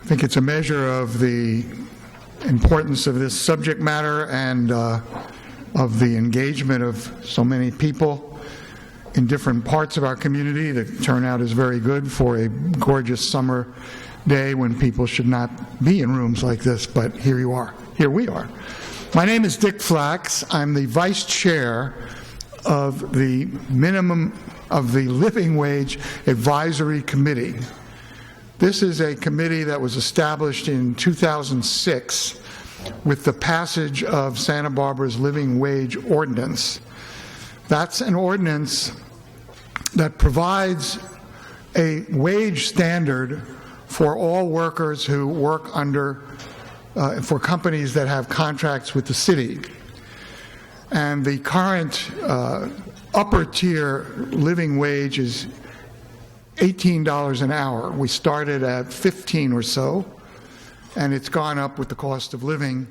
I think it's a measure of the importance of this subject matter and of the engagement of so many people in different parts of our community. The turnout is very good for a gorgeous summer day when people should not be in rooms like this, but here you are. Here we are. My name is Dick Flax. I'm the vice chair of the Living Wage Advisory Committee. This is a committee that was established in 2006 with the passage of Santa Barbara's Living Wage Ordinance. That's an ordinance that provides a wage standard for all workers who work under, for companies that have contracts with the city. And the current upper tier living wage is $18 an hour. We started at 15 or so, and it's gone up with the cost of living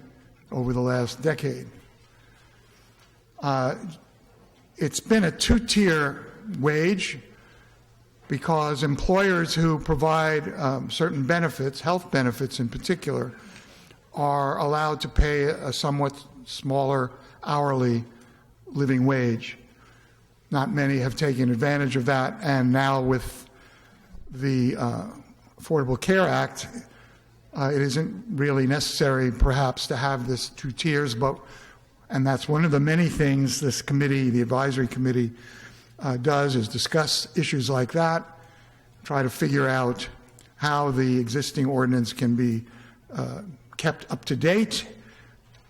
over the last decade. It's been a two-tier wage because employers who provide certain benefits, health benefits in particular, are allowed to pay a somewhat smaller hourly living wage. Not many have taken advantage of that, and now with the Affordable Care Act, it isn't really necessary perhaps to have this two tiers, and that's one of the many things this committee, the advisory committee, does, is discuss issues like that, try to figure out how the existing ordinance can be kept up to date,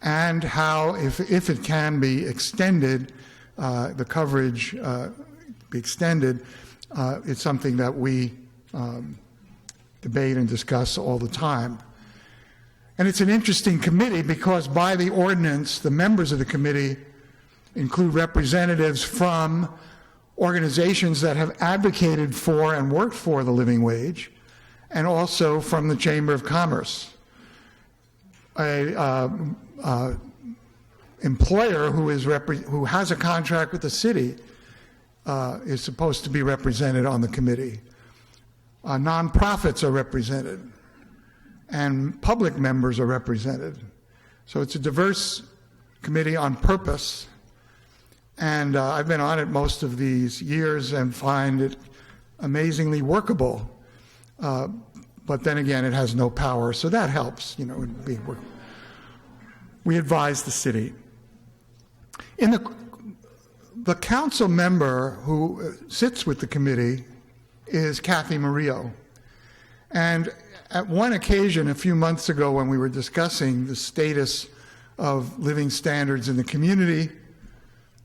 and how, if it can be extended, the coverage be extended. It's something that we debate and discuss all the time. And it's an interesting committee because by the ordinance, the members of the committee include representatives from organizations that have advocated for and worked for the living wage, and also from the Chamber of Commerce. An employer who has a contract with the city is supposed to be represented on the committee. Nonprofits are represented, and public members are represented. So it's a diverse committee on purpose, and I've been on it most of these years and find it amazingly workable. But then again, it has no power, so that helps, We advise the city. In the council member who sits with the committee is Kathy Murillo. And at one occasion a few months ago when we were discussing the status of living standards in the community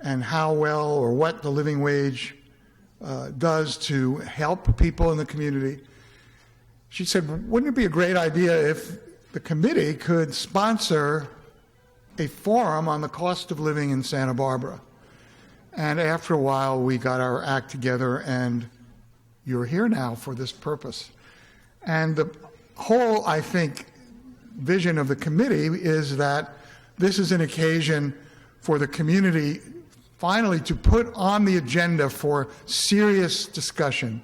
and how well or what the living wage does to help people in the community, she said, wouldn't it be a great idea if the committee could sponsor a forum on the cost of living in Santa Barbara? And after a while, we got our act together, and you're here now for this purpose. And the whole, I think, vision of the committee is that this is an occasion for the community finally to put on the agenda for serious discussion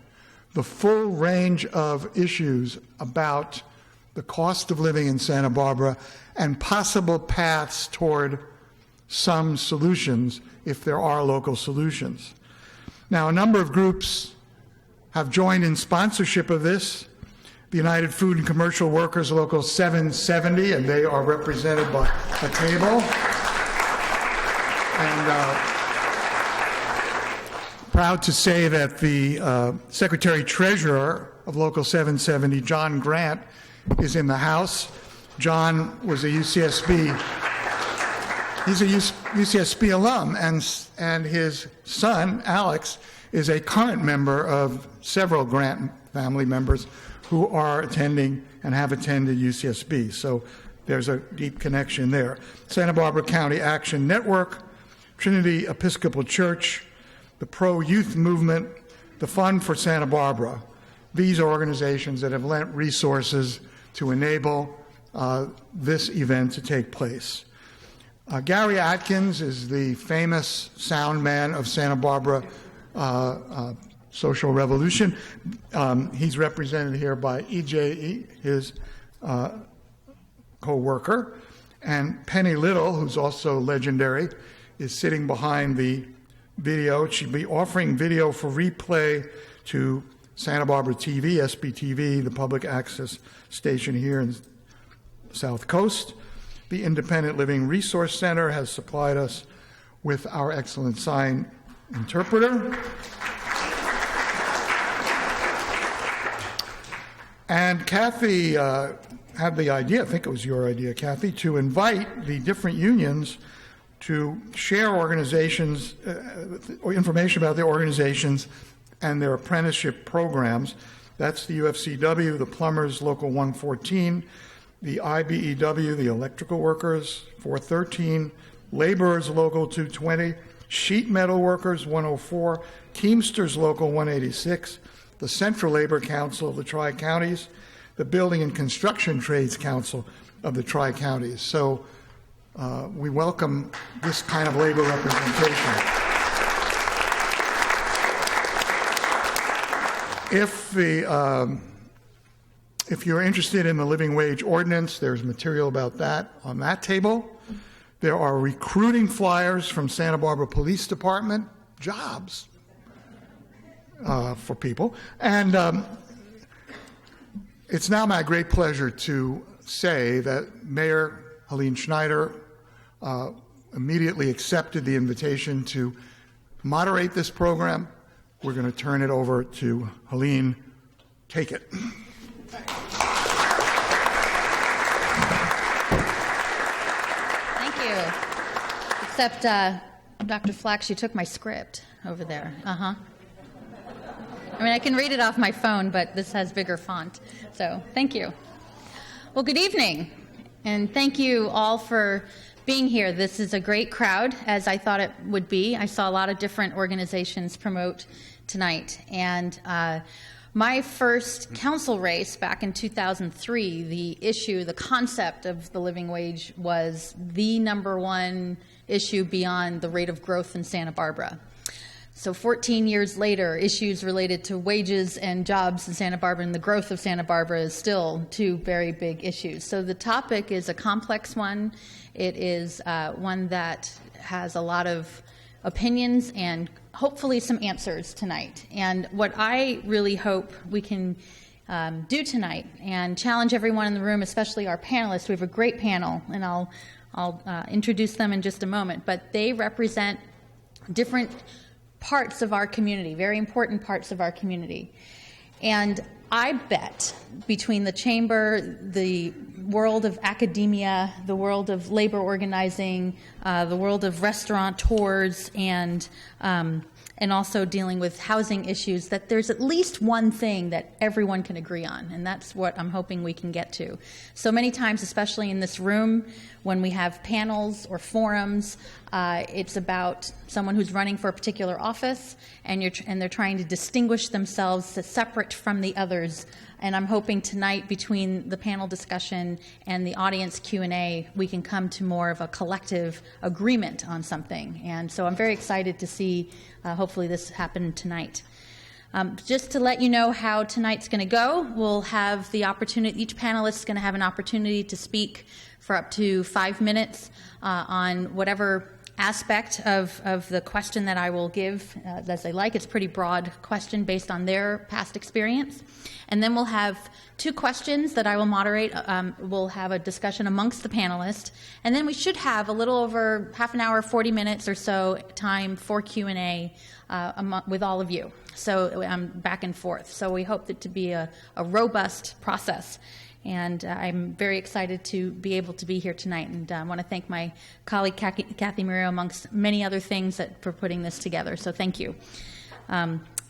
the full range of issues about the cost of living in Santa Barbara and possible paths toward some solutions if there are local solutions. Now, a number of groups have joined in sponsorship of this. The United Food and Commercial Workers Local 770, and they are represented by a table. And proud to say that the Secretary-Treasurer of Local 770, John Grant, is in the House. John was a UCSB, he's a UCSB alum, and his son, Alex, is a current member of several Grant family members who are attending and have attended UCSB. So there's a deep connection there. Santa Barbara County Action Network, Trinity Episcopal Church, the Pro-Youth Movement, the Fund for Santa Barbara. These are organizations that have lent resources to enable this event to take place. Gary Atkins is the famous sound man of Santa Barbara Social Revolution. He's represented here by EJ, his co-worker. And Penny Little, who's also legendary, is sitting behind the video. She'll be offering video for replay to Santa Barbara TV, SBTV, the public access station here in the South Coast. The Independent Living Resource Center has supplied us with our excellent sign interpreter. And Kathy had the idea, I think it was your idea, Kathy, to invite the different unions to share organizations, or information about their organizations and their apprenticeship programs. That's the UFCW, the Plumbers Local 114, the IBEW, the Electrical Workers 413, Laborers Local 220, Sheet Metal Workers 104, Teamsters Local 186, the Central Labor Council of the Tri-Counties, the Building and Construction Trades Council of the Tri-Counties. So we welcome this kind of labor representation. If you're interested in the living wage ordinance, there's material about that on that table. There are recruiting flyers from Santa Barbara Police Department, jobs for people. And it's now my great pleasure to say that Mayor Helene Schneider immediately accepted the invitation to moderate this program. We're going to turn it over to Helene. Take it. Thank you. Except, Dr. Flax, you took my script over there. I mean, I can read it off my phone, but this has bigger font. So, thank you. Well, good evening, and thank you all for being here. This is a great crowd, as I thought it would be. I saw a lot of different organizations promote tonight, and my first council race back in 2003, the concept of the living wage was the #1 issue beyond the rate of growth in Santa Barbara. So 14 years later, issues related to wages and jobs in Santa Barbara and the growth of Santa Barbara is still two very big issues. So the topic is a complex one. It is one that has a lot of opinions and hopefully some answers tonight. And what I really hope we can do tonight and challenge everyone in the room, especially our panelists. We have a great panel, and I'll introduce them in just a moment. But they represent different parts of our community, very important parts of our community. And I bet between the chamber, the world of academia, the world of labor organizing, the world of restaurateurs, and also dealing with housing issues, that there's at least one thing that everyone can agree on, and that's what I'm hoping we can get to. So many times, especially in this room, when we have panels or forums, it's about someone who's running for a particular office, and they're trying to distinguish themselves separate from the others. And I'm hoping tonight, between the panel discussion and the audience Q&A, we can come to more of a collective agreement on something. And so I'm very excited to see, hopefully, this happen tonight. Just to let you know how tonight's going to go, we'll have the opportunity, each panelist is going to have an opportunity to speak for up to 5 minutes on whatever aspect of the question that I will give as they like. It's a pretty broad question based on their past experience. And then we'll have 2 questions that I will moderate. We'll have a discussion amongst the panelists. And then we should have a little over half an hour, 40 minutes or so time for Q&A with all of you. So back and forth. So we hope that to be a robust process. And I'm very excited to be able to be here tonight, and I want to thank my colleague Kathy Murillo, amongst many other things, for putting this together. So thank you.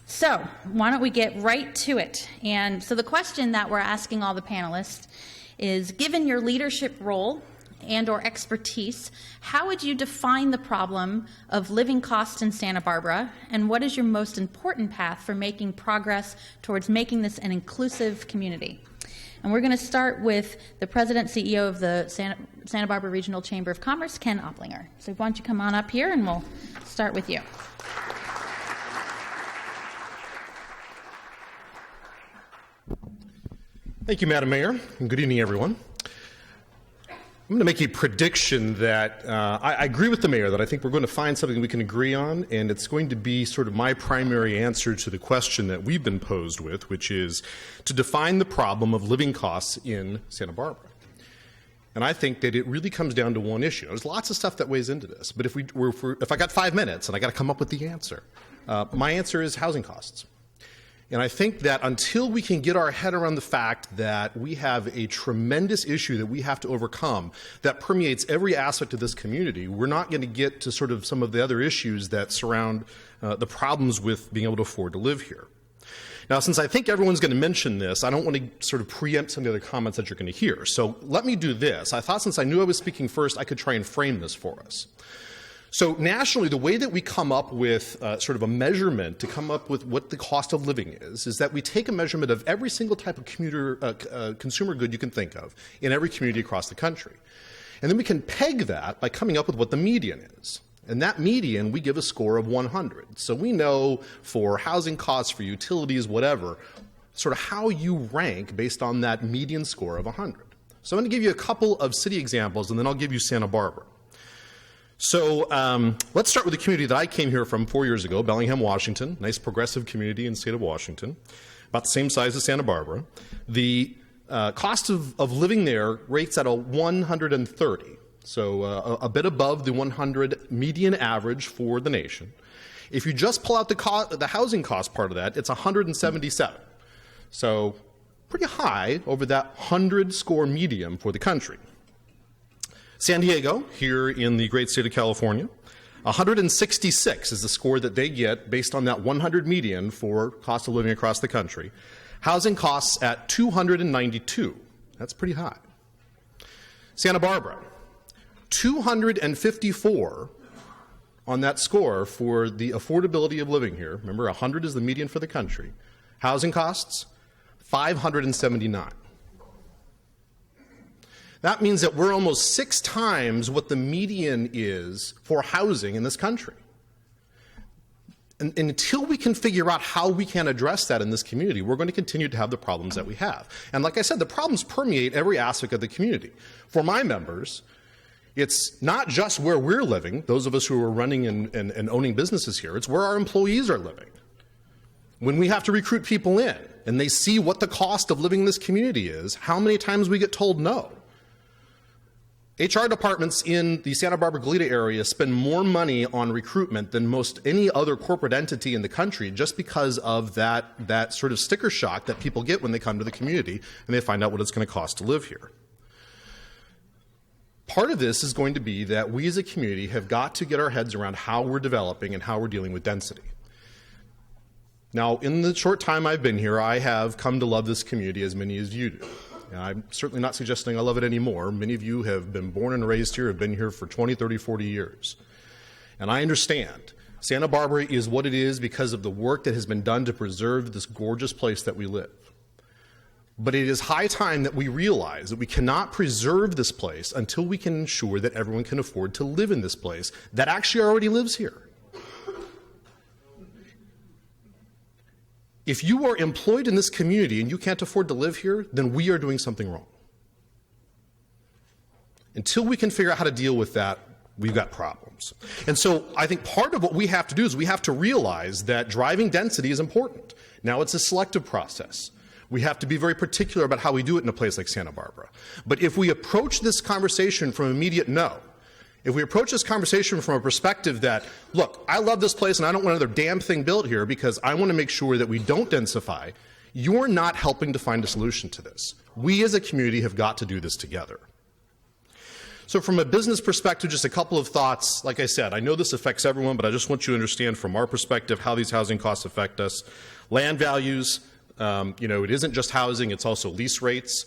So why don't we get right to it? And so the question that we're asking all the panelists is, given your leadership role and or expertise, how would you define the problem of living costs in Santa Barbara, and what is your most important path for making progress towards making this an inclusive community? And we're going to start with the President CEO of the Santa Barbara Regional Chamber of Commerce, Ken Oplinger. So why don't you come on up here, and we'll start with you. Thank you, Madam Mayor, and good evening, everyone. I'm going to make a prediction that I agree with the mayor that I think we're going to find something we can agree on, and it's going to be sort of my primary answer to the question that we've been posed with, which is to define the problem of living costs in Santa Barbara. And I think that it really comes down to one issue. There's lots of stuff that weighs into this, but if I got 5 minutes and I got to come up with the answer, my answer is housing costs. And I think that until we can get our head around the fact that we have a tremendous issue that we have to overcome that permeates every aspect of this community, we're not going to get to sort of some of the other issues that surround the problems with being able to afford to live here. Now, since I think everyone's going to mention this, I don't want to sort of preempt some of the other comments that you're going to hear. So let me do this. I thought since I knew I was speaking first, I could try and frame this for us. So nationally, the way that we come up with sort of a measurement to come up with what the cost of living is that we take a measurement of every single type of consumer good you can think of in every community across the country. And then we can peg that by coming up with what the median is. And that median, we give a score of 100. So we know for housing costs, for utilities, whatever, sort of how you rank based on that median score of 100. So I'm going to give you a couple of city examples, and then I'll give you Santa Barbara. So let's start with the community that I came here from 4 years ago, Bellingham, Washington, nice progressive community in the state of Washington, about the same size as Santa Barbara. The cost of living there rates at a 130, so a bit above the 100 median average for the nation. If you just pull out the housing cost part of that, it's 177, so pretty high over that 100 score median for the country. San Diego, here in the great state of California, 166 is the score that they get based on that 100 median for cost of living across the country. Housing costs at 292. That's pretty high. Santa Barbara, 254 on that score for the affordability of living here. Remember, 100 is the median for the country. Housing costs, 579. That means that we're almost 6 times what the median is for housing in this country. And until we can figure out how we can address that in this community, we're going to continue to have the problems that we have. And like I said, the problems permeate every aspect of the community. For my members, it's not just where we're living, those of us who are running and owning businesses here, it's where our employees are living. When we have to recruit people in and they see what the cost of living in this community is, how many times we get told no. HR departments in the Santa Barbara-Goleta area spend more money on recruitment than most any other corporate entity in the country just because of that sort of sticker shock that people get when they come to the community and they find out what it's going to cost to live here. Part of this is going to be that we as a community have got to get our heads around how we're developing and how we're dealing with density. Now, in the short time I've been here, I have come to love this community as many as you do. And I'm certainly not suggesting I love it anymore. Many of you have been born and raised here, have been here for 20, 30, 40 years. And I understand Santa Barbara is what it is because of the work that has been done to preserve this gorgeous place that we live. But it is high time that we realize that we cannot preserve this place until we can ensure that everyone can afford to live in this place that actually already lives here. If you are employed in this community and you can't afford to live here, then we are doing something wrong. Until we can figure out how to deal with that, we've got problems. And so I think part of what we have to do is we have to realize that driving density is important. Now it's a selective process. We have to be very particular about how we do it in a place like Santa Barbara. But if we approach this conversation from immediate no, if we approach this conversation from a perspective that, look, I love this place and I don't want another damn thing built here because I want to make sure that we don't densify, you're not helping to find a solution to this. We as a community have got to do this together. So from a business perspective, just a couple of thoughts. Like I said, I know this affects everyone, but I just want you to understand from our perspective how these housing costs affect us. Land values, it isn't just housing, it's also lease rates.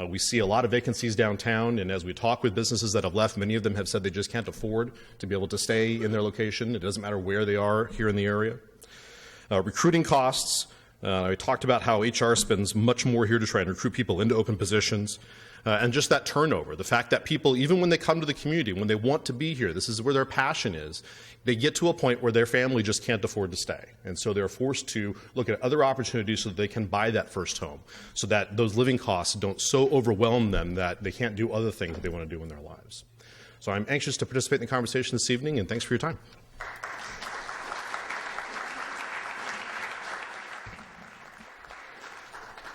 We see a lot of vacancies downtown, and as we talk with businesses that have left, many of them have said they just can't afford to be able to stay in their location. It doesn't matter where they are here in the area. Recruiting costs, I talked about how HR spends much more here to try and recruit people into open positions. And just that turnover, the fact that people, even when they come to the community, when they want to be here, this is where their passion is, they get to a point where their family just can't afford to stay. And so they're forced to look at other opportunities so that they can buy that first home, so that those living costs don't so overwhelm them that they can't do other things that they want to do in their lives. So I'm anxious to participate in the conversation this evening, and thanks for your time.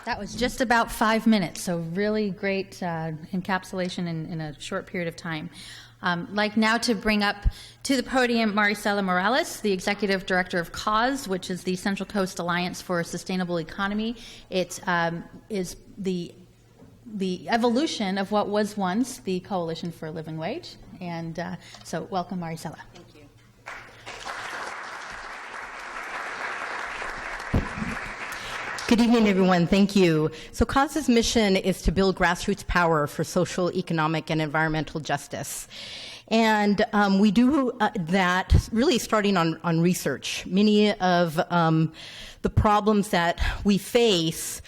That was just about 5 minutes, so really great encapsulation in a short period of time. Like now to bring up to the podium Maricela Morales, the Executive Director of CAUSE, which is the Central Coast Alliance for a Sustainable Economy. It is the evolution of what was once the Coalition for a Living Wage. And so welcome, Maricela. Thank you. Good evening, everyone. Thank you. So CAUSE's mission is to build grassroots power for social, economic, and environmental justice. And we do that really starting on research. Many of the problems that we face,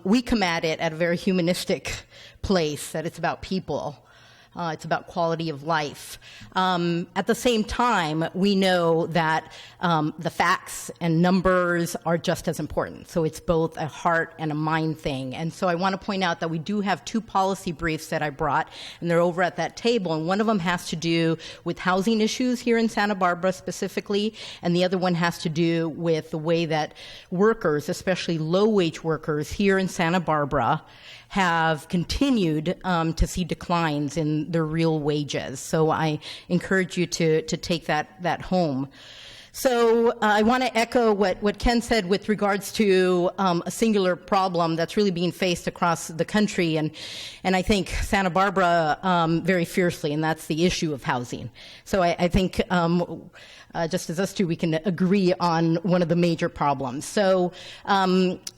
we come at it at a very humanistic place, that it's about people. It's about quality of life. At the same time, we know that the facts and numbers are just as important. So it's both a heart and a mind thing. And so I want to point out that we do have 2 policy briefs that I brought, and they're over at that table. And one of them has to do with housing issues here in Santa Barbara specifically, and the other one has to do with the way that workers, especially low-wage workers here in Santa Barbara, have continued to see declines in their real wages. So I encourage you to take that home. So I want to echo what Ken said with regards to a singular problem that's really being faced across the country, and I think Santa Barbara very fiercely, and that's the issue of housing. So I think just as us two, we can agree on one of the major problems. So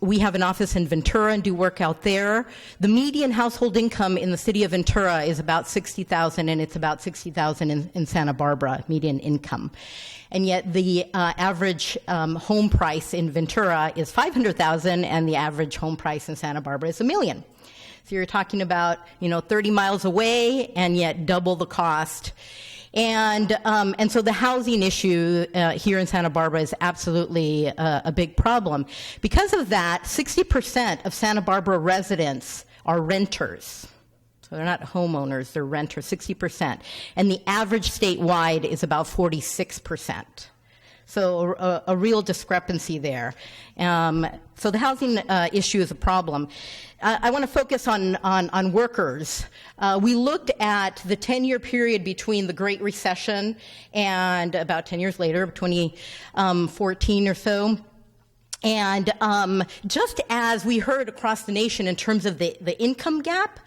we have an office in Ventura and do work out there. The median household income in the city of Ventura is about $60,000, and it's about $60,000 in Santa Barbara, median income. And yet the average home price in Ventura is $500,000, and the average home price in Santa Barbara is $1 million. So you're talking about 30 miles away, and yet double the cost. And so the housing issue here in Santa Barbara is absolutely a big problem. Because of that, 60% of Santa Barbara residents are renters. So they're not homeowners, they're renters, 60%. And the average statewide is about 46%. So a real discrepancy there. So the housing issue is a problem. I want to focus on workers. We looked at the 10-year period between the Great Recession and about 10 years later, 2014 or so. And just as we heard across the nation in terms of the income gap,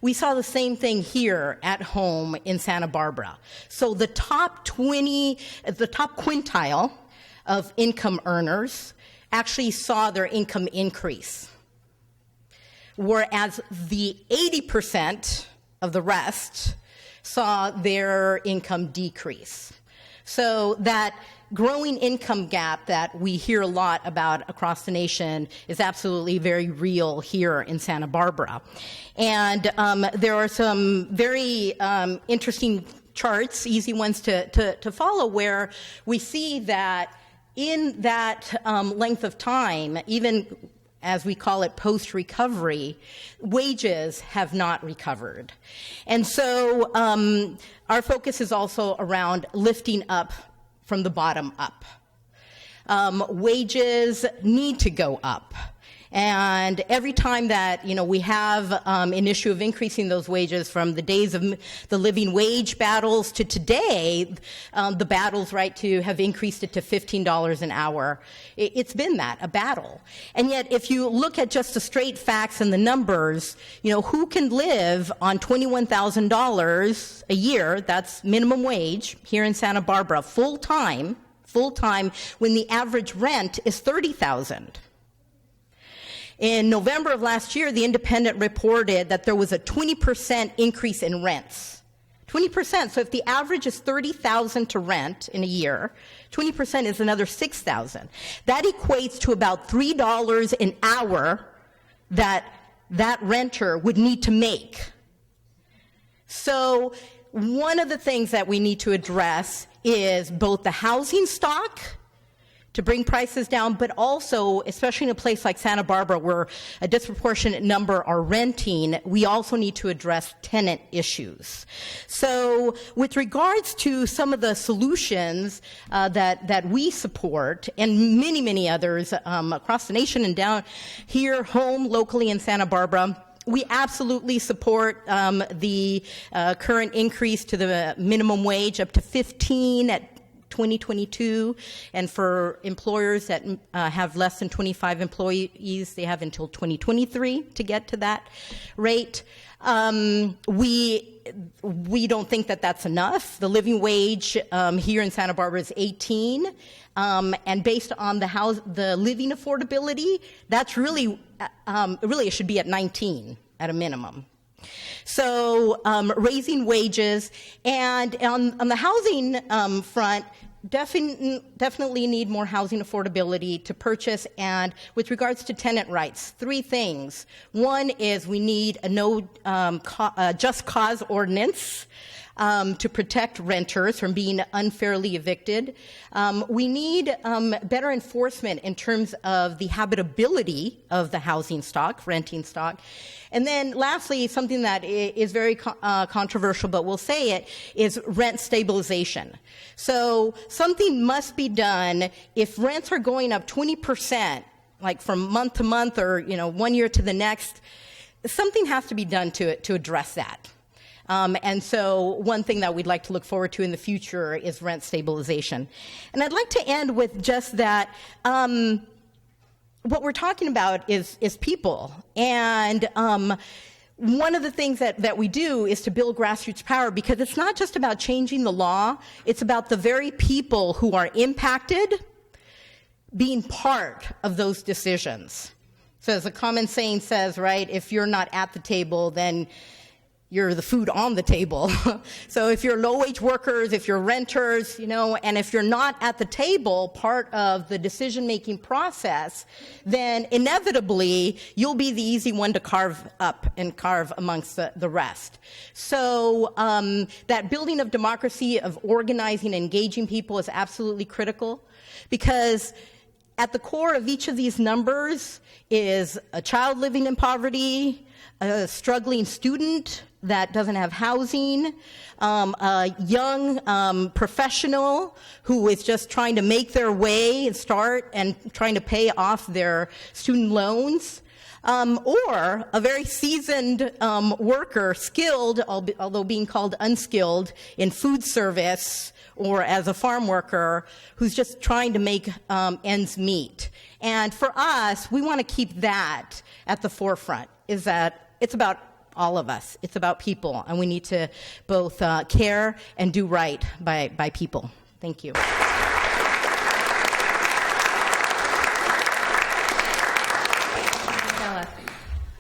we saw the same thing here at home in Santa Barbara. So the top quintile of income earners actually saw their income increase, whereas the 80% of the rest saw their income decrease. So that growing income gap that we hear a lot about across the nation is absolutely very real here in Santa Barbara. And there are some very interesting charts, easy ones to follow, where we see that in that length of time, even as we call it post-recovery, wages have not recovered. And so our focus is also around lifting up from the bottom up. Wages need to go up. And every time that we have an issue of increasing those wages, from the days of the living wage battles to today, the battles, right, to have increased it to $15 an hour, it's been a battle. And yet, if you look at just the straight facts and the numbers, who can live on $21,000 a year? That's minimum wage here in Santa Barbara, full time, when the average rent is $30,000. In November of last year, The Independent reported that there was a 20% increase in rents. 20%. So if the average is $30,000 to rent in a year, 20% is another $6,000. That equates to about $3 an hour that renter would need to make. So one of the things that we need to address is both the housing stock to bring prices down, but also, especially in a place like Santa Barbara where a disproportionate number are renting, we also need to address tenant issues. So with regards to some of the solutions that we support, and many, many others across the nation and down here home locally in Santa Barbara, we absolutely support the current increase to the minimum wage up to 15 at 2022, and for employers that have less than 25 employees, they have until 2023 to get to that rate. We don't think that that's enough. The living wage here in Santa Barbara is 18, and based on the living affordability, that's really it should be at 19 at a minimum. So raising wages, and on the housing front, definitely need more housing affordability to purchase. And with regards to tenant rights, 3 things. One is we need a just cause ordinance to protect renters from being unfairly evicted. We need better enforcement in terms of the habitability of the housing stock, renting stock. And then lastly, something that is very controversial, but we'll say it, is rent stabilization. So something must be done if rents are going up 20%, like from month to month or 1 year to the next. Something has to be done to address that. And so one thing that we'd like to look forward to in the future is rent stabilization. And I'd like to end with just that what we're talking about is people. And one of the things that we do is to build grassroots power, because it's not just about changing the law, it's about the very people who are impacted being part of those decisions. So as a common saying says, right, if you're not at the table, then you're the food on the table. So if you're low-wage workers, if you're renters, and if you're not at the table, part of the decision-making process, then inevitably you'll be the easy one to carve up and carve amongst the rest. So that building of democracy, of organizing, engaging people is absolutely critical, because at the core of each of these numbers is a child living in poverty, a struggling student that doesn't have housing, a young professional who is just trying to make their way and start and trying to pay off their student loans, or a very seasoned worker, skilled, although being called unskilled, in food service or as a farm worker, who's just trying to make ends meet. And for us, we want to keep that at the forefront, is that it's about all of us. It's about people, and we need to both care and do right by people. Thank you.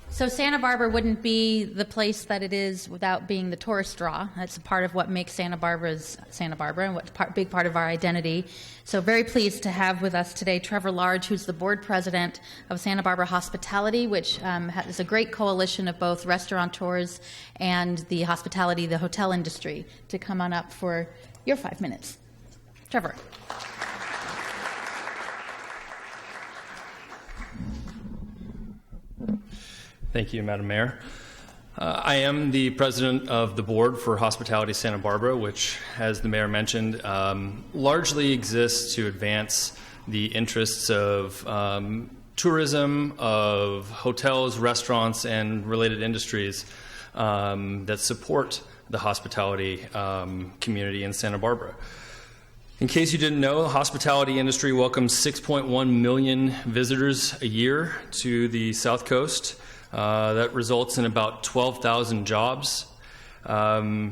So Santa Barbara wouldn't be the place that it is without being the tourist draw. That's a part of what makes Santa Barbara and what's big part of our identity. So very pleased to have with us today Trevor Large, who's the board president of Santa Barbara Hospitality, which is a great coalition of both restaurateurs and the hotel industry, to come on up for your 5 minutes. Trevor. Thank you, Madam Mayor. I am the president of the board for Hospitality Santa Barbara, which, as the mayor mentioned, largely exists to advance the interests of tourism, of hotels, restaurants, and related industries that support the hospitality community in Santa Barbara. In case you didn't know, the hospitality industry welcomes 6.1 million visitors a year to the South Coast. That results in about 12,000 jobs. There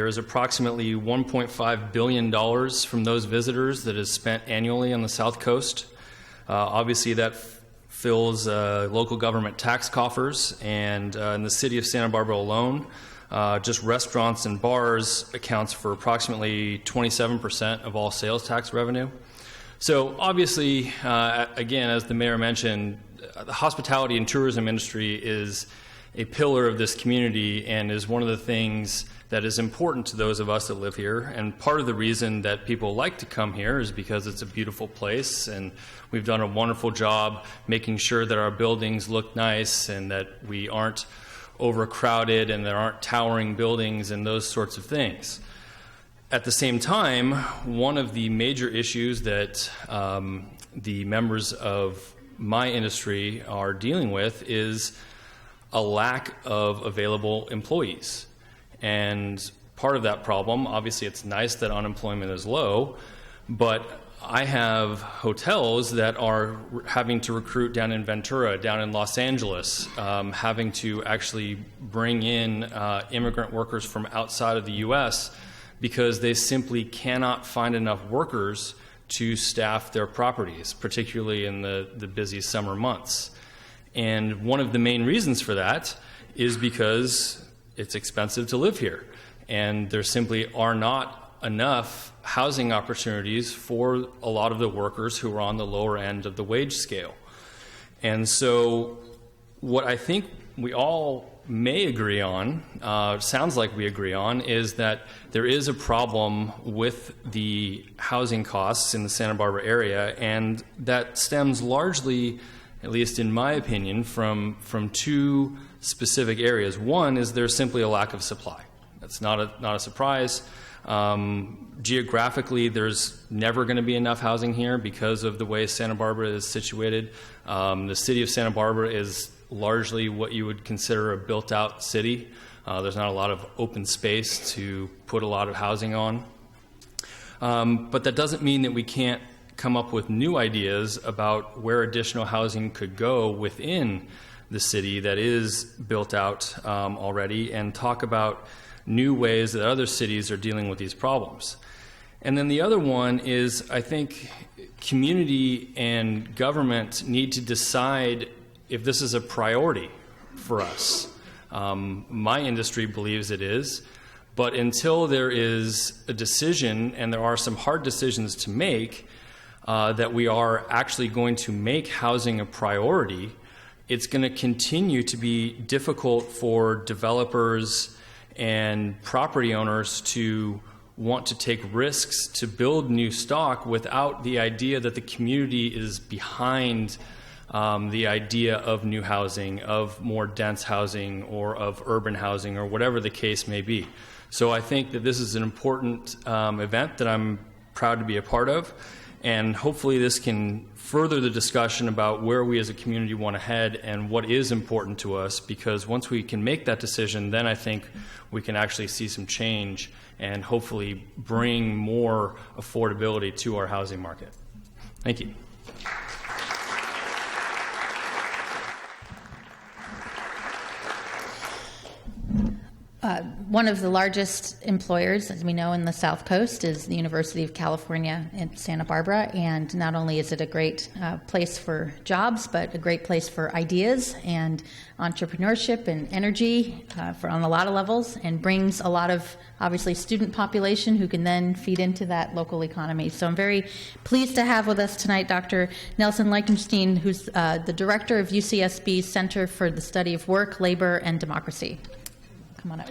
is approximately $1.5 billion from those visitors that is spent annually on the South Coast. Obviously, that fills local government tax coffers, and in the city of Santa Barbara alone, just restaurants and bars accounts for approximately 27% of all sales tax revenue. So obviously, again, as the mayor mentioned, the hospitality and tourism industry is a pillar of this community and is one of the things that is important to those of us that live here. And part of the reason that people like to come here is because it's a beautiful place, and we've done a wonderful job making sure that our buildings look nice and that we aren't overcrowded and there aren't towering buildings and those sorts of things. At the same time, one of the major issues that the members of my industry are dealing with is a lack of available employees. And part of that problem, obviously it's nice that unemployment is low, but I have hotels that are having to recruit down in Ventura, down in Los Angeles, having to actually bring in immigrant workers from outside of the U.S. because they simply cannot find enough workers to staff their properties, particularly in the busy summer months. And one of the main reasons for that is because it's expensive to live here, and there simply are not enough housing opportunities for a lot of the workers who are on the lower end of the wage scale. And so what I think we all may agree on, sounds like we agree on, is that there is a problem with the housing costs in the Santa Barbara area, and that stems largely, at least in my opinion, from two specific areas. One is there's simply a lack of supply. That's not a surprise. Geographically, there's never going to be enough housing here because of the way Santa Barbara is situated. The city of Santa Barbara is largely what you would consider a built-out city. There's not a lot of open space to put a lot of housing on. But that doesn't mean that we can't come up with new ideas about where additional housing could go within the city that is built out already, and talk about new ways that other cities are dealing with these problems. And then the other one is, I think community and government need to decide if this is a priority for us. My industry believes it is, but until there is a decision, and there are some hard decisions to make, that we are actually going to make housing a priority, it's going to continue to be difficult for developers and property owners to want to take risks to build new stock without the idea that the community is behind the idea of new housing, of more dense housing, or of urban housing, or whatever the case may be. So I think that this is an important event that I'm proud to be a part of, and hopefully this can further the discussion about where we as a community want to head and what is important to us, because once we can make that decision, then I think we can actually see some change and hopefully bring more affordability to our housing market. Thank you. One of the largest employers, as we know, in the South Coast is the University of California in Santa Barbara, and not only is it a great place for jobs, but a great place for ideas and entrepreneurship and energy on a lot of levels, and brings a lot of, obviously, student population who can then feed into that local economy. So I'm very pleased to have with us tonight Dr. Nelson Leichenstein, who's the director of UCSB's Center for the Study of Work, Labor, and Democracy. Come on up.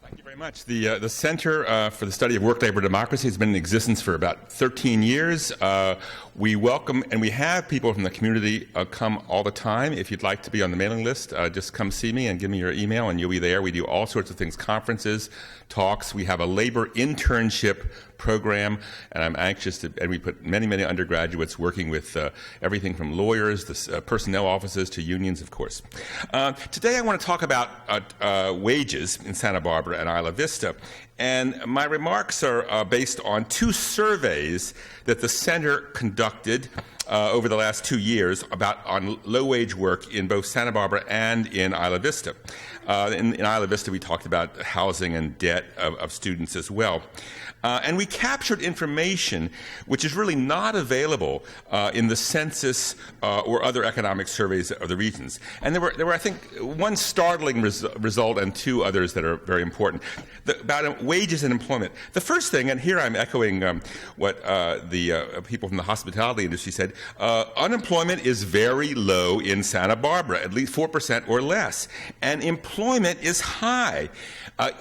Thank you very much. The Center for the Study of Work, Labor, Democracy has been in existence for about 13 years. We welcome and we have people from the community come all the time. If you'd like to be on the mailing list, just come see me and give me your email and you'll be there. We do all sorts of things, conferences, talks. We have a labor internship program, and I'm anxious to, and we put many, many undergraduates working with everything from lawyers, the personnel offices, to unions, of course. Today I want to talk about wages in Santa Barbara and Isla Vista, And my remarks are based on two surveys that the center conducted over the last 2 years on low-wage work in both Santa Barbara and in Isla Vista. In Isla Vista, we talked about housing and debt of students as well. And we captured information which is really not available in the census or other economic surveys of the regions. And there were I think, one startling result and two others that are very important about wages and employment. The first thing, and here I'm echoing what the people from the hospitality industry said, unemployment is very low in Santa Barbara, at least 4% or less, and employment is high.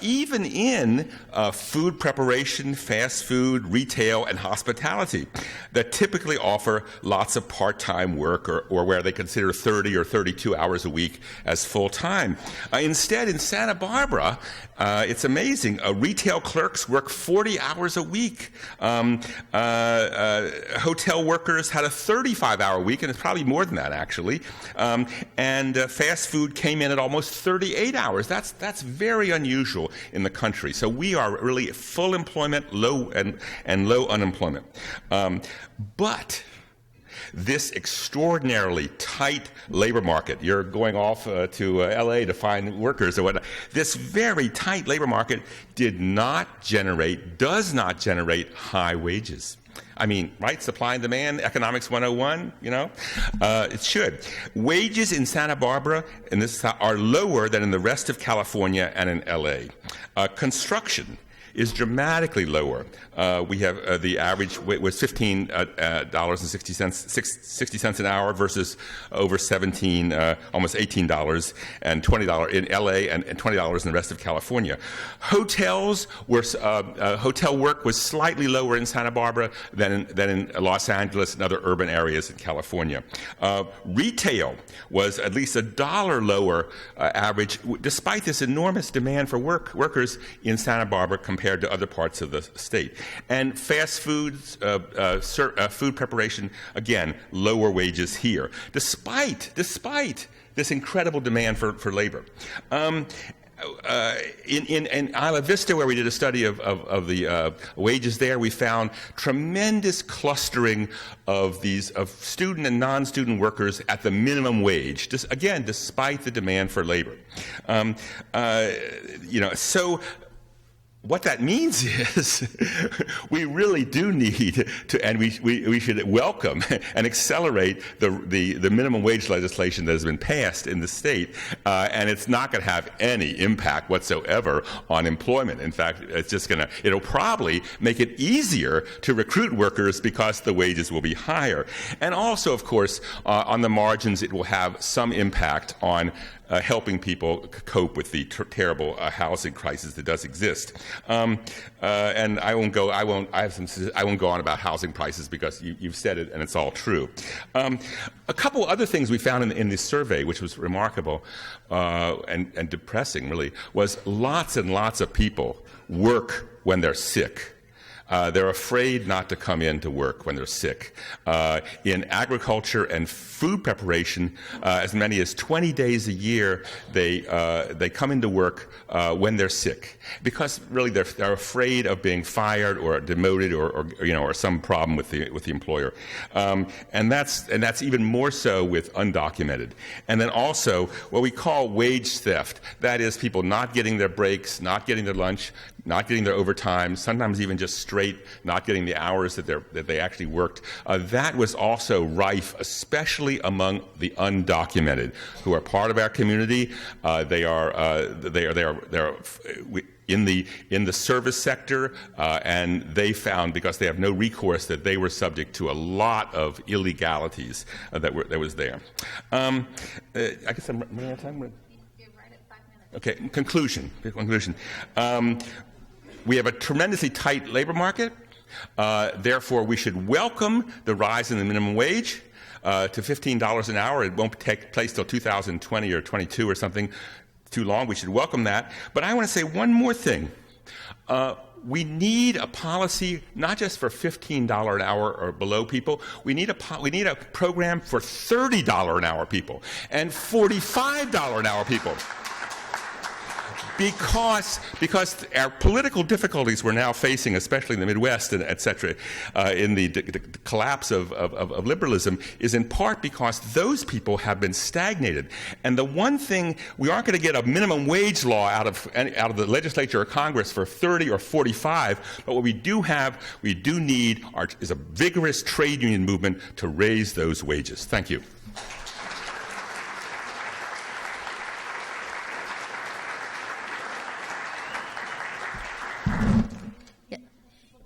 Even in food preparation, fast food, retail, and hospitality that typically offer lots of part-time work or where they consider 30 or 32 hours a week as full-time. Instead, in Santa Barbara, it's amazing. Retail clerks work 40 hours a week. Hotel workers had a 35-hour week, and it's probably more than that, actually. And fast food came in at almost 38 hours. That's very unusual in the country. So we are really full employment, low and low unemployment. But this extraordinarily tight labor market, you're going off to LA to find workers or whatnot, this very tight labor market does not generate high wages. I mean, right? Supply and demand, economics 101, it should. Wages in Santa Barbara are lower than in the rest of California and in LA. Construction is dramatically lower. We have the average was $15.60 an hour versus over $17, almost $18 and $20 in LA and $20 in the rest of California. Hotel work was slightly lower in Santa Barbara than in Los Angeles and other urban areas in California. Retail was at least $1 lower average, despite this enormous demand for workers in Santa Barbara compared to other parts of the state. And fast foods, food preparation, again, lower wages here, despite this incredible demand for labor. In Isla Vista, where we did a study of the wages there, we found tremendous clustering of student and non-student workers at the minimum wage. Again, despite the demand for labor. So what that means is we really do need to, and we should welcome and accelerate the minimum wage legislation that has been passed in the state, and it's not going to have any impact whatsoever on employment. In fact, it'll probably make it easier to recruit workers because the wages will be higher. And also, of course, on the margins, it will have some impact on helping people cope with the terrible housing crisis that does exist. And I won't go on about housing prices because you've said it and it's all true. A couple other things we found in this survey, which was remarkable and depressing, really, was lots and lots of people work when they're sick. They're afraid not to come in to work when they're sick. In agriculture and food preparation, as many as 20 days a year, they come into work when they're sick because really they're afraid of being fired or demoted or some problem with the employer. And that's even more so with undocumented. And then also what we call wage theft. That is people not getting their breaks, not getting their lunch, not getting their overtime, sometimes even just straight not getting the hours that they actually worked. That was also rife, especially among the undocumented, who are part of our community. They are in the service sector, and they found, because they have no recourse, that they were subject to a lot of illegalities that was there. I guess I'm running out of time. You're right at 5 minutes. Okay, conclusion. We have a tremendously tight labor market. Therefore, we should welcome the rise in the minimum wage to $15 an hour. It won't take place till 2020 or 22 or something. Too long. We should welcome that. But I want to say one more thing. We need a policy not just for $15 an hour or below people. We need a program for $30 an hour people and $45 an hour people. because our political difficulties we're now facing, especially in the Midwest and et cetera, in the collapse of liberalism, is in part because those people have been stagnated. And the one thing, we aren't going to get a minimum wage law out of the legislature or Congress for 30 or 45, but what we do need is a vigorous trade union movement to raise those wages. Thank you.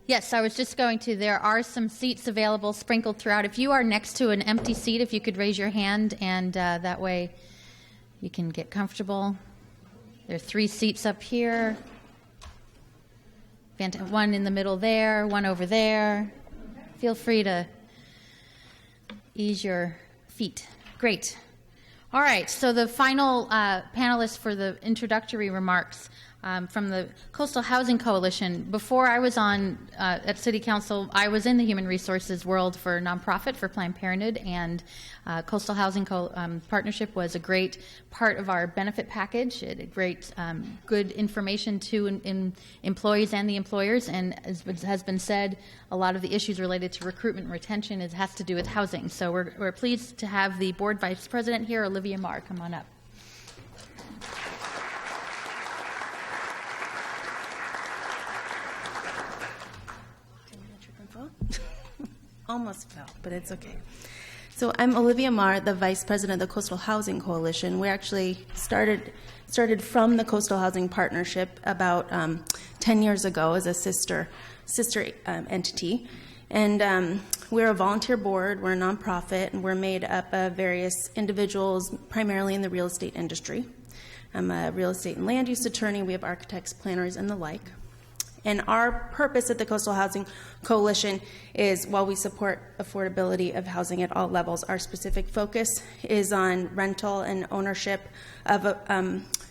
Yes, I was just going to. There are some seats available sprinkled throughout. If you are next to an empty seat, if you could raise your hand, and that way you can get comfortable. There are 3 seats up here. One in the middle there, one over there. Feel free to ease your feet. Great. All right, so the final panelist for the introductory remarks from the Coastal Housing Coalition. Before I was on at City Council, I was in the human resources world for a nonprofit for Planned Parenthood, and Coastal Housing Partnership was a great part of our benefit package. It had great, good information to employees and the employers, and as has been said, a lot of the issues related to recruitment and retention has to do with housing. So we're pleased to have the board vice president here, Olivia Marr. Come on up. Almost fell, but it's okay. So I'm Olivia Marr, the Vice President of the Coastal Housing Coalition. We actually started from the Coastal Housing Partnership about 10 years ago as a sister entity. And we're a volunteer board, we're a nonprofit, and we're made up of various individuals, primarily in the real estate industry. I'm a real estate and land use attorney. We have architects, planners, and the like. And our purpose at the Coastal Housing Coalition is, while we support affordability of housing at all levels, our specific focus is on rental and ownership of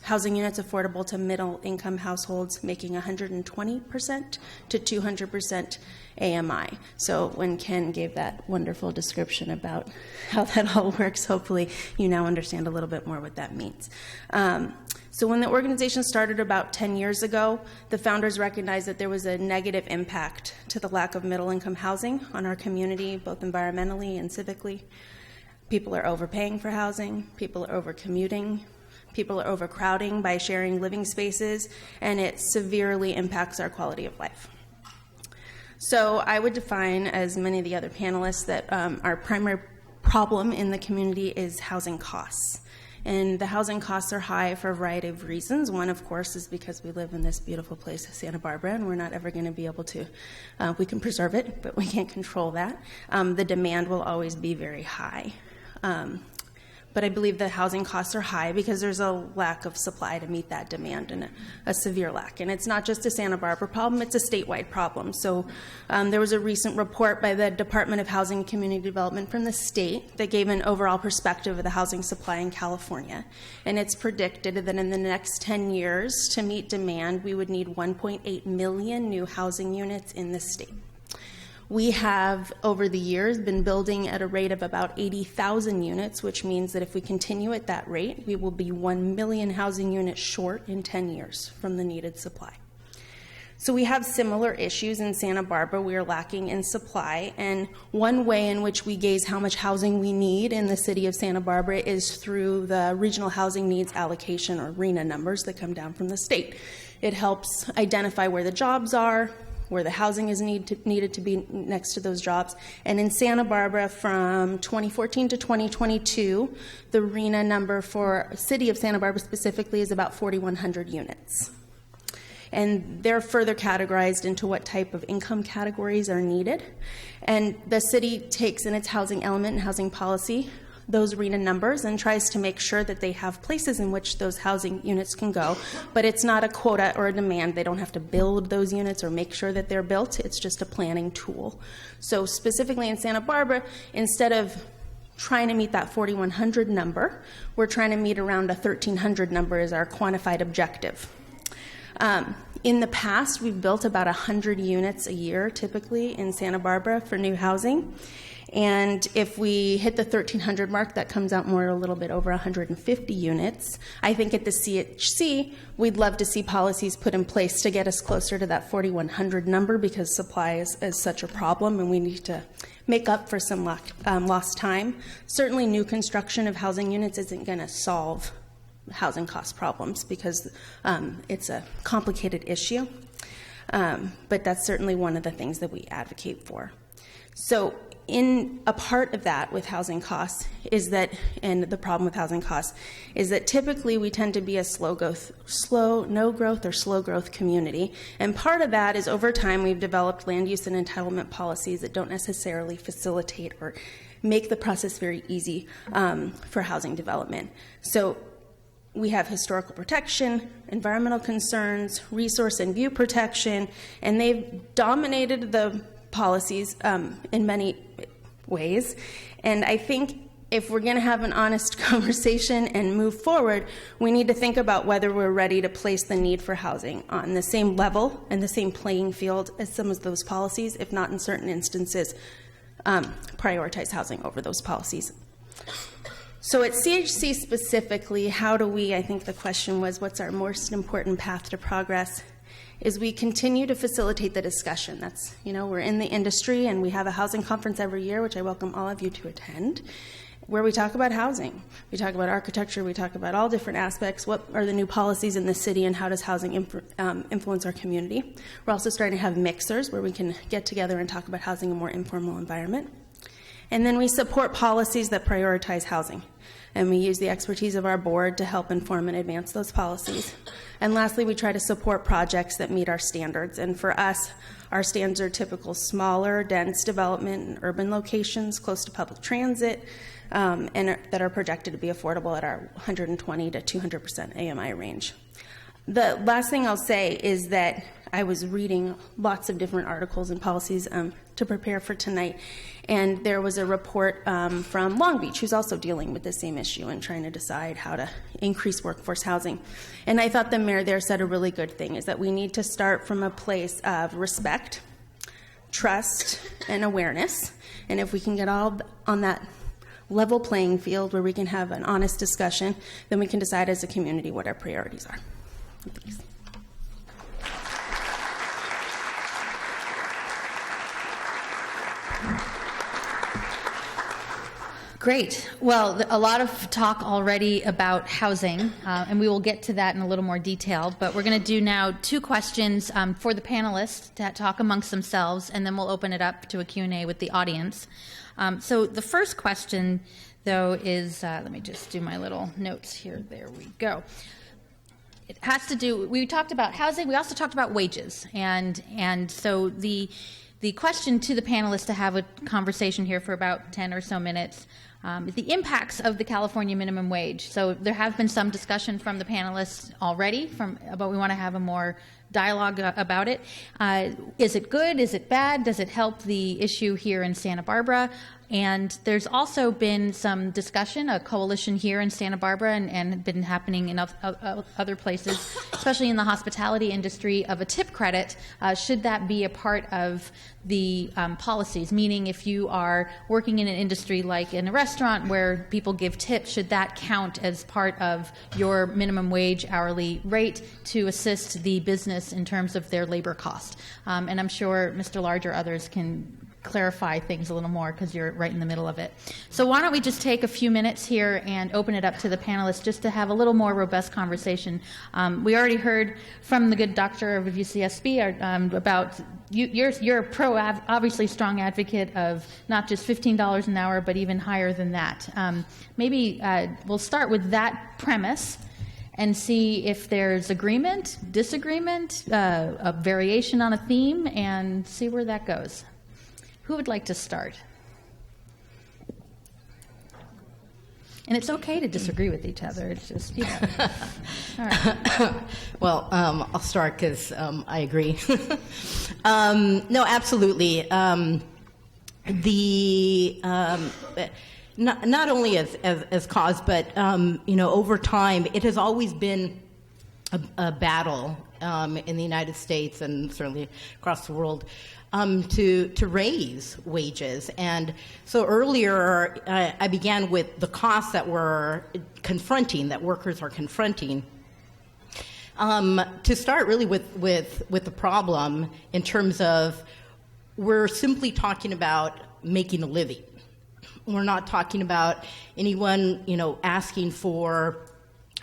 housing units affordable to middle-income households, making 120% to 200% AMI. So when Ken gave that wonderful description about how that all works, hopefully you now understand a little bit more what that means. So when the organization started about 10 years ago, the founders recognized that there was a negative impact to the lack of middle-income housing on our community, both environmentally and civically. People are overpaying for housing, people are overcommuting, people are overcrowding by sharing living spaces, and it severely impacts our quality of life. So I would define, as many of the other panelists, that our primary problem in the community is housing costs. And the housing costs are high for a variety of reasons. One, of course, is because we live in this beautiful place, Santa Barbara, and we're not ever going to be able to, we can preserve it, but we can't control that. The demand will always be very high. But I believe the housing costs are high because there's a lack of supply to meet that demand, and a severe lack. And it's not just a Santa Barbara problem, it's a statewide problem. So there was a recent report by the Department of Housing and Community Development from the state that gave an overall perspective of the housing supply in California. And it's predicted that in the next 10 years, to meet demand, we would need 1.8 million new housing units in the state. We have, over the years, been building at a rate of about 80,000 units, which means that if we continue at that rate, we will be 1 million housing units short in 10 years from the needed supply. So we have similar issues in Santa Barbara. We are lacking in supply, and one way in which we gauge how much housing we need in the city of Santa Barbara is through the Regional Housing Needs Allocation, or RHNA numbers, that come down from the state. It helps identify where the jobs are, where the housing is needed to be next to those jobs. And in Santa Barbara, from 2014 to 2022, the RHNA number for the city of Santa Barbara specifically is about 4,100 units. And they're further categorized into what type of income categories are needed. And the city takes in its housing element and housing policy those RHNA numbers and tries to make sure that they have places in which those housing units can go. But it's not a quota or a demand. They don't have to build those units or make sure that they're built. It's just a planning tool. So specifically in Santa Barbara, instead of trying to meet that 4,100 number, we're trying to meet around a 1,300 number as our quantified objective. In the past, we've built about 100 units a year, typically, in Santa Barbara for new housing. And if we hit the 1,300 mark, that comes out more a little bit over 150 units. I think at the CHC, we'd love to see policies put in place to get us closer to that 4,100 number, because supply is such a problem, and we need to make up for some lost time. Certainly, new construction of housing units isn't going to solve housing cost problems, because it's a complicated issue. But that's certainly one of the things that we advocate for. So in a part of that with housing costs is that, and the problem with housing costs is that typically we tend to be a no growth or slow growth community. And part of that is over time we've developed land use and entitlement policies that don't necessarily facilitate or make the process very easy for housing development. So we have historical protection, environmental concerns, resource and view protection, and they've dominated the policies in many ways. And I think if we're going to have an honest conversation and move forward, we need to think about whether we're ready to place the need for housing on the same level and the same playing field as some of those policies, if not in certain instances, prioritize housing over those policies. So at CHC specifically, how do we, I think the question was, what's our most important path to progress, is we continue to facilitate the discussion. That's, we're in the industry and we have a housing conference every year, which I welcome all of you to attend, where we talk about housing. We talk about architecture, we talk about all different aspects. What are the new policies in the city and how does housing influence our community? We're also starting to have mixers where we can get together and talk about housing in a more informal environment. And then we support policies that prioritize housing. And we use the expertise of our board to help inform and advance those policies. And lastly, we try to support projects that meet our standards. And for us, our standards are typical smaller, dense development in urban locations close to public transit, and that are projected to be affordable at our 120 to 200% AMI range. The last thing I'll say is that I was reading lots of different articles and policies to prepare for tonight, and there was a report from Long Beach who's also dealing with the same issue and trying to decide how to increase workforce housing. And I thought the mayor there said a really good thing, is that we need to start from a place of respect, trust, and awareness. And if we can get all on that level playing field where we can have an honest discussion, then we can decide as a community what our priorities are. Thanks. Great. Well, a lot of talk already about housing, and we will get to that in a little more detail. But we're going to do now 2 questions for the panelists to talk amongst themselves, and then we'll open it up to a Q&A with the audience. So the first question, though, is, let me just do my little notes here. There we go. It has to do, we talked about housing, we also talked about wages. And so the question to the panelists to have a conversation here for about 10 or so minutes is the impacts of the California minimum wage. So there have been some discussion from the panelists already, but we want to have a more dialogue about it. Is it good? Is it bad? Does it help the issue here in Santa Barbara? And there's also been some discussion, a coalition here in Santa Barbara and been happening in other places, especially in the hospitality industry, of a tip credit. Should that be a part of the policies? Meaning if you are working in an industry like in a restaurant where people give tips, should that count as part of your minimum wage hourly rate to assist the business in terms of their labor cost? And I'm sure Mr. Large or others can clarify things a little more because you're right in the middle of it. So why don't we just take a few minutes here and open it up to the panelists just to have a little more robust conversation. We already heard from the good doctor of UCSB about you're a obviously strong advocate of not just $15 an hour, but even higher than that. Maybe we'll start with that premise and see if there's agreement, disagreement, a variation on a theme, and see where that goes. Who would like to start? And it's okay to disagree with each other. It's just, All right. Well, I'll start because I agree. No, absolutely. Not only as cause, but over time, it has always been a battle in the United States and certainly across the world to raise wages. And so earlier, I began with the costs that we're confronting, that workers are confronting. To start really with the problem in terms of we're simply talking about making a living. We're not talking about anyone, asking for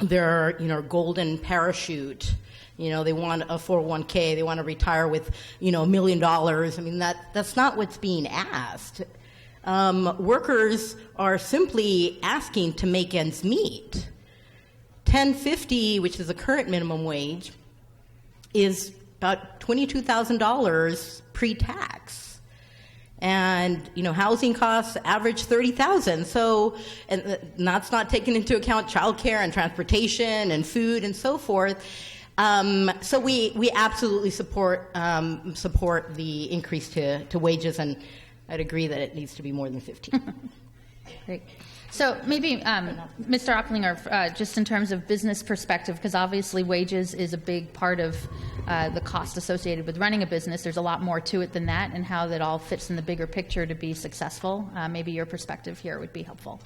their, golden parachute. They want a 401k, they want to retire with, $1 million. I mean, that's not what's being asked. Workers are simply asking to make ends meet. $10.50, which is the current minimum wage, is about $22,000 pre-tax. And, housing costs average $30,000. So, and that's not taking into account childcare and transportation and food and so forth. So we absolutely support the increase to wages, and I'd agree that it needs to be more than 15. Great. So maybe, Mr. Oplinger, just in terms of business perspective, because obviously wages is a big part of the cost associated with running a business. There's a lot more to it than that, and how that all fits in the bigger picture to be successful. Maybe your perspective here would be helpful.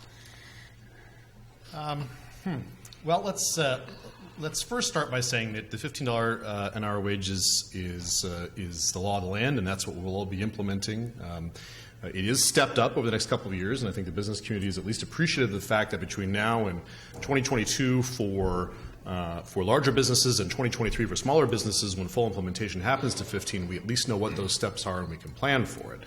Well, let's first start by saying that the $15 an hour wage is the law of the land, and that's what we'll all be implementing. It is stepped up over the next couple of years, and I think the business community is at least appreciative of the fact that between now and 2022 for larger businesses and 2023 for smaller businesses, when full implementation happens to 15, we at least know what those steps are and we can plan for it.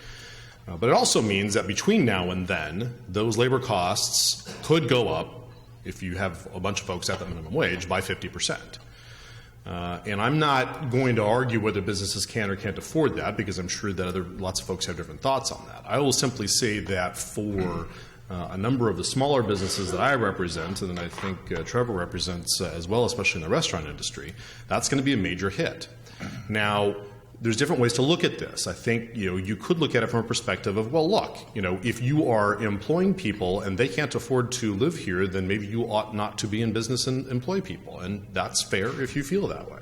But it also means that between now and then, those labor costs could go up, if you have a bunch of folks at the minimum wage, by 50%. And I'm not going to argue whether businesses can or can't afford that, because I'm sure that lots of folks have different thoughts on that. I will simply say that for a number of the smaller businesses that I represent, and I think Trevor represents as well, especially in the restaurant industry, that's going to be a major hit. Now, there's different ways to look at this. I think you could look at it from a perspective of, well, look, if you are employing people and they can't afford to live here, then maybe you ought not to be in business and employ people, and that's fair if you feel that way.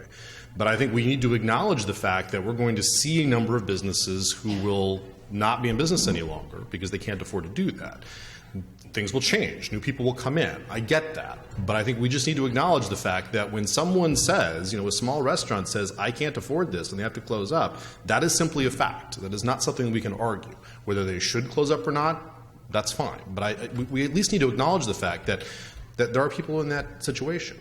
But I think we need to acknowledge the fact that we're going to see a number of businesses who will not be in business any longer because they can't afford to do that. Things will change. New people will come in. I get that. But I think we just need to acknowledge the fact that when someone says, a small restaurant says, I can't afford this and they have to close up, that is simply a fact. That is not something we can argue. Whether they should close up or not, that's fine. But we at least need to acknowledge the fact that there are people in that situation.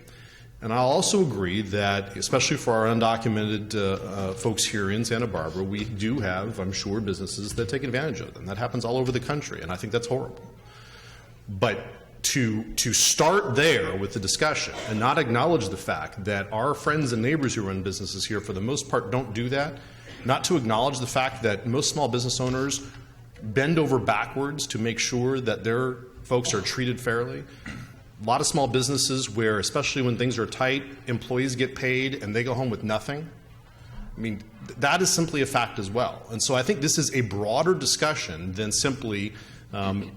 And I'll also agree that, especially for our undocumented folks here in Santa Barbara, we do have, I'm sure, businesses that take advantage of them. That happens all over the country, and I think that's horrible. But to start there with the discussion and not acknowledge the fact that our friends and neighbors who run businesses here, for the most part, don't do that, not to acknowledge the fact that most small business owners bend over backwards to make sure that their folks are treated fairly. A lot of small businesses where, especially when things are tight, employees get paid and they go home with nothing. I mean, that is simply a fact as well. And so I think this is a broader discussion than simply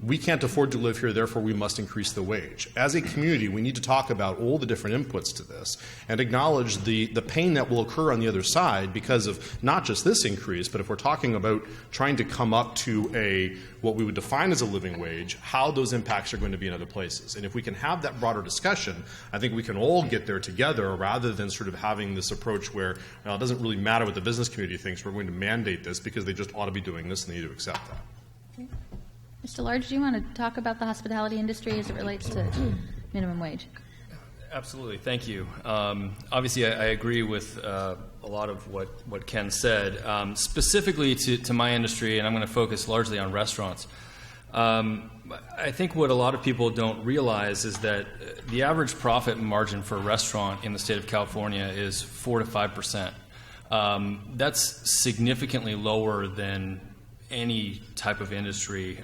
we can't afford to live here, therefore we must increase the wage. As a community, we need to talk about all the different inputs to this and acknowledge the pain that will occur on the other side because of not just this increase, but if we're talking about trying to come up to what we would define as a living wage, how those impacts are going to be in other places. And if we can have that broader discussion, I think we can all get there together rather than sort of having this approach where it doesn't really matter what the business community thinks, we're going to mandate this because they just ought to be doing this and they need to accept that. Mr. Large, do you want to talk about the hospitality industry as it relates to minimum wage? Absolutely. Thank you. Obviously, I agree with a lot of what Ken said. Specifically to my industry, and I'm going to focus largely on restaurants, I think what a lot of people don't realize is that the average profit margin for a restaurant in the state of California is 4 to 5%. That's significantly lower than any type of industry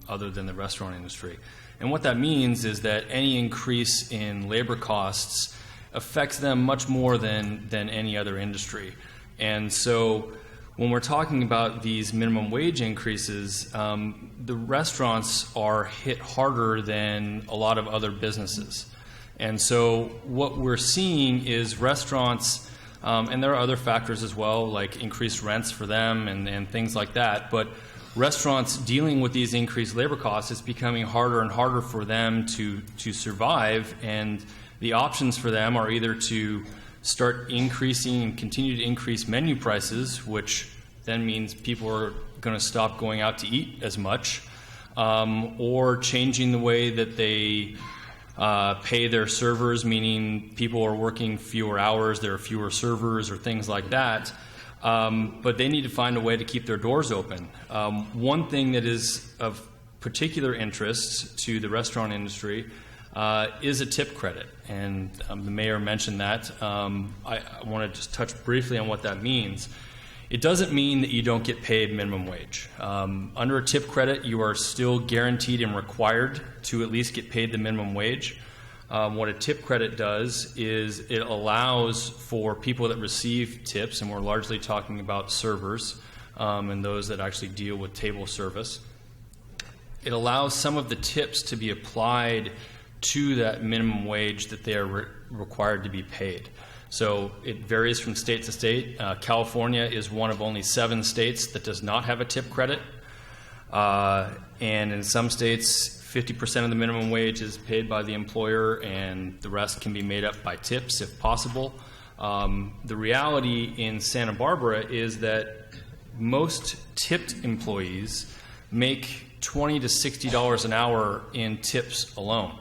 other than the restaurant industry. And what that means is that any increase in labor costs affects them much more than any other industry. And so when we're talking about these minimum wage increases, the restaurants are hit harder than a lot of other businesses. And so what we're seeing is restaurants And there are other factors as well, like increased rents for them and things like that. But restaurants dealing with these increased labor costs, it's becoming harder and harder for them to survive. And the options for them are either to start increasing and continue to increase menu prices, which then means people are going to stop going out to eat as much, or changing the way that they pay their servers, meaning people are working fewer hours, there are fewer servers or things like that. But they need to find a way to keep their doors open. One thing that is of particular interest to the restaurant industry is a tip credit. And the mayor mentioned that. I want to just touch briefly on what that means. It doesn't mean that you don't get paid minimum wage. Under a tip credit, you are still guaranteed and required to at least get paid the minimum wage. What a tip credit does is it allows for people that receive tips, and we're largely talking about servers and those that actually deal with table service. It allows some of the tips to be applied to that minimum wage that they are required to be paid. So it varies from state to state. California is one of only 7 states that does not have a tip credit. And in some states, 50% of the minimum wage is paid by the employer, and the rest can be made up by tips if possible. The reality in Santa Barbara is that most tipped employees make $20 to $60 an hour in tips alone,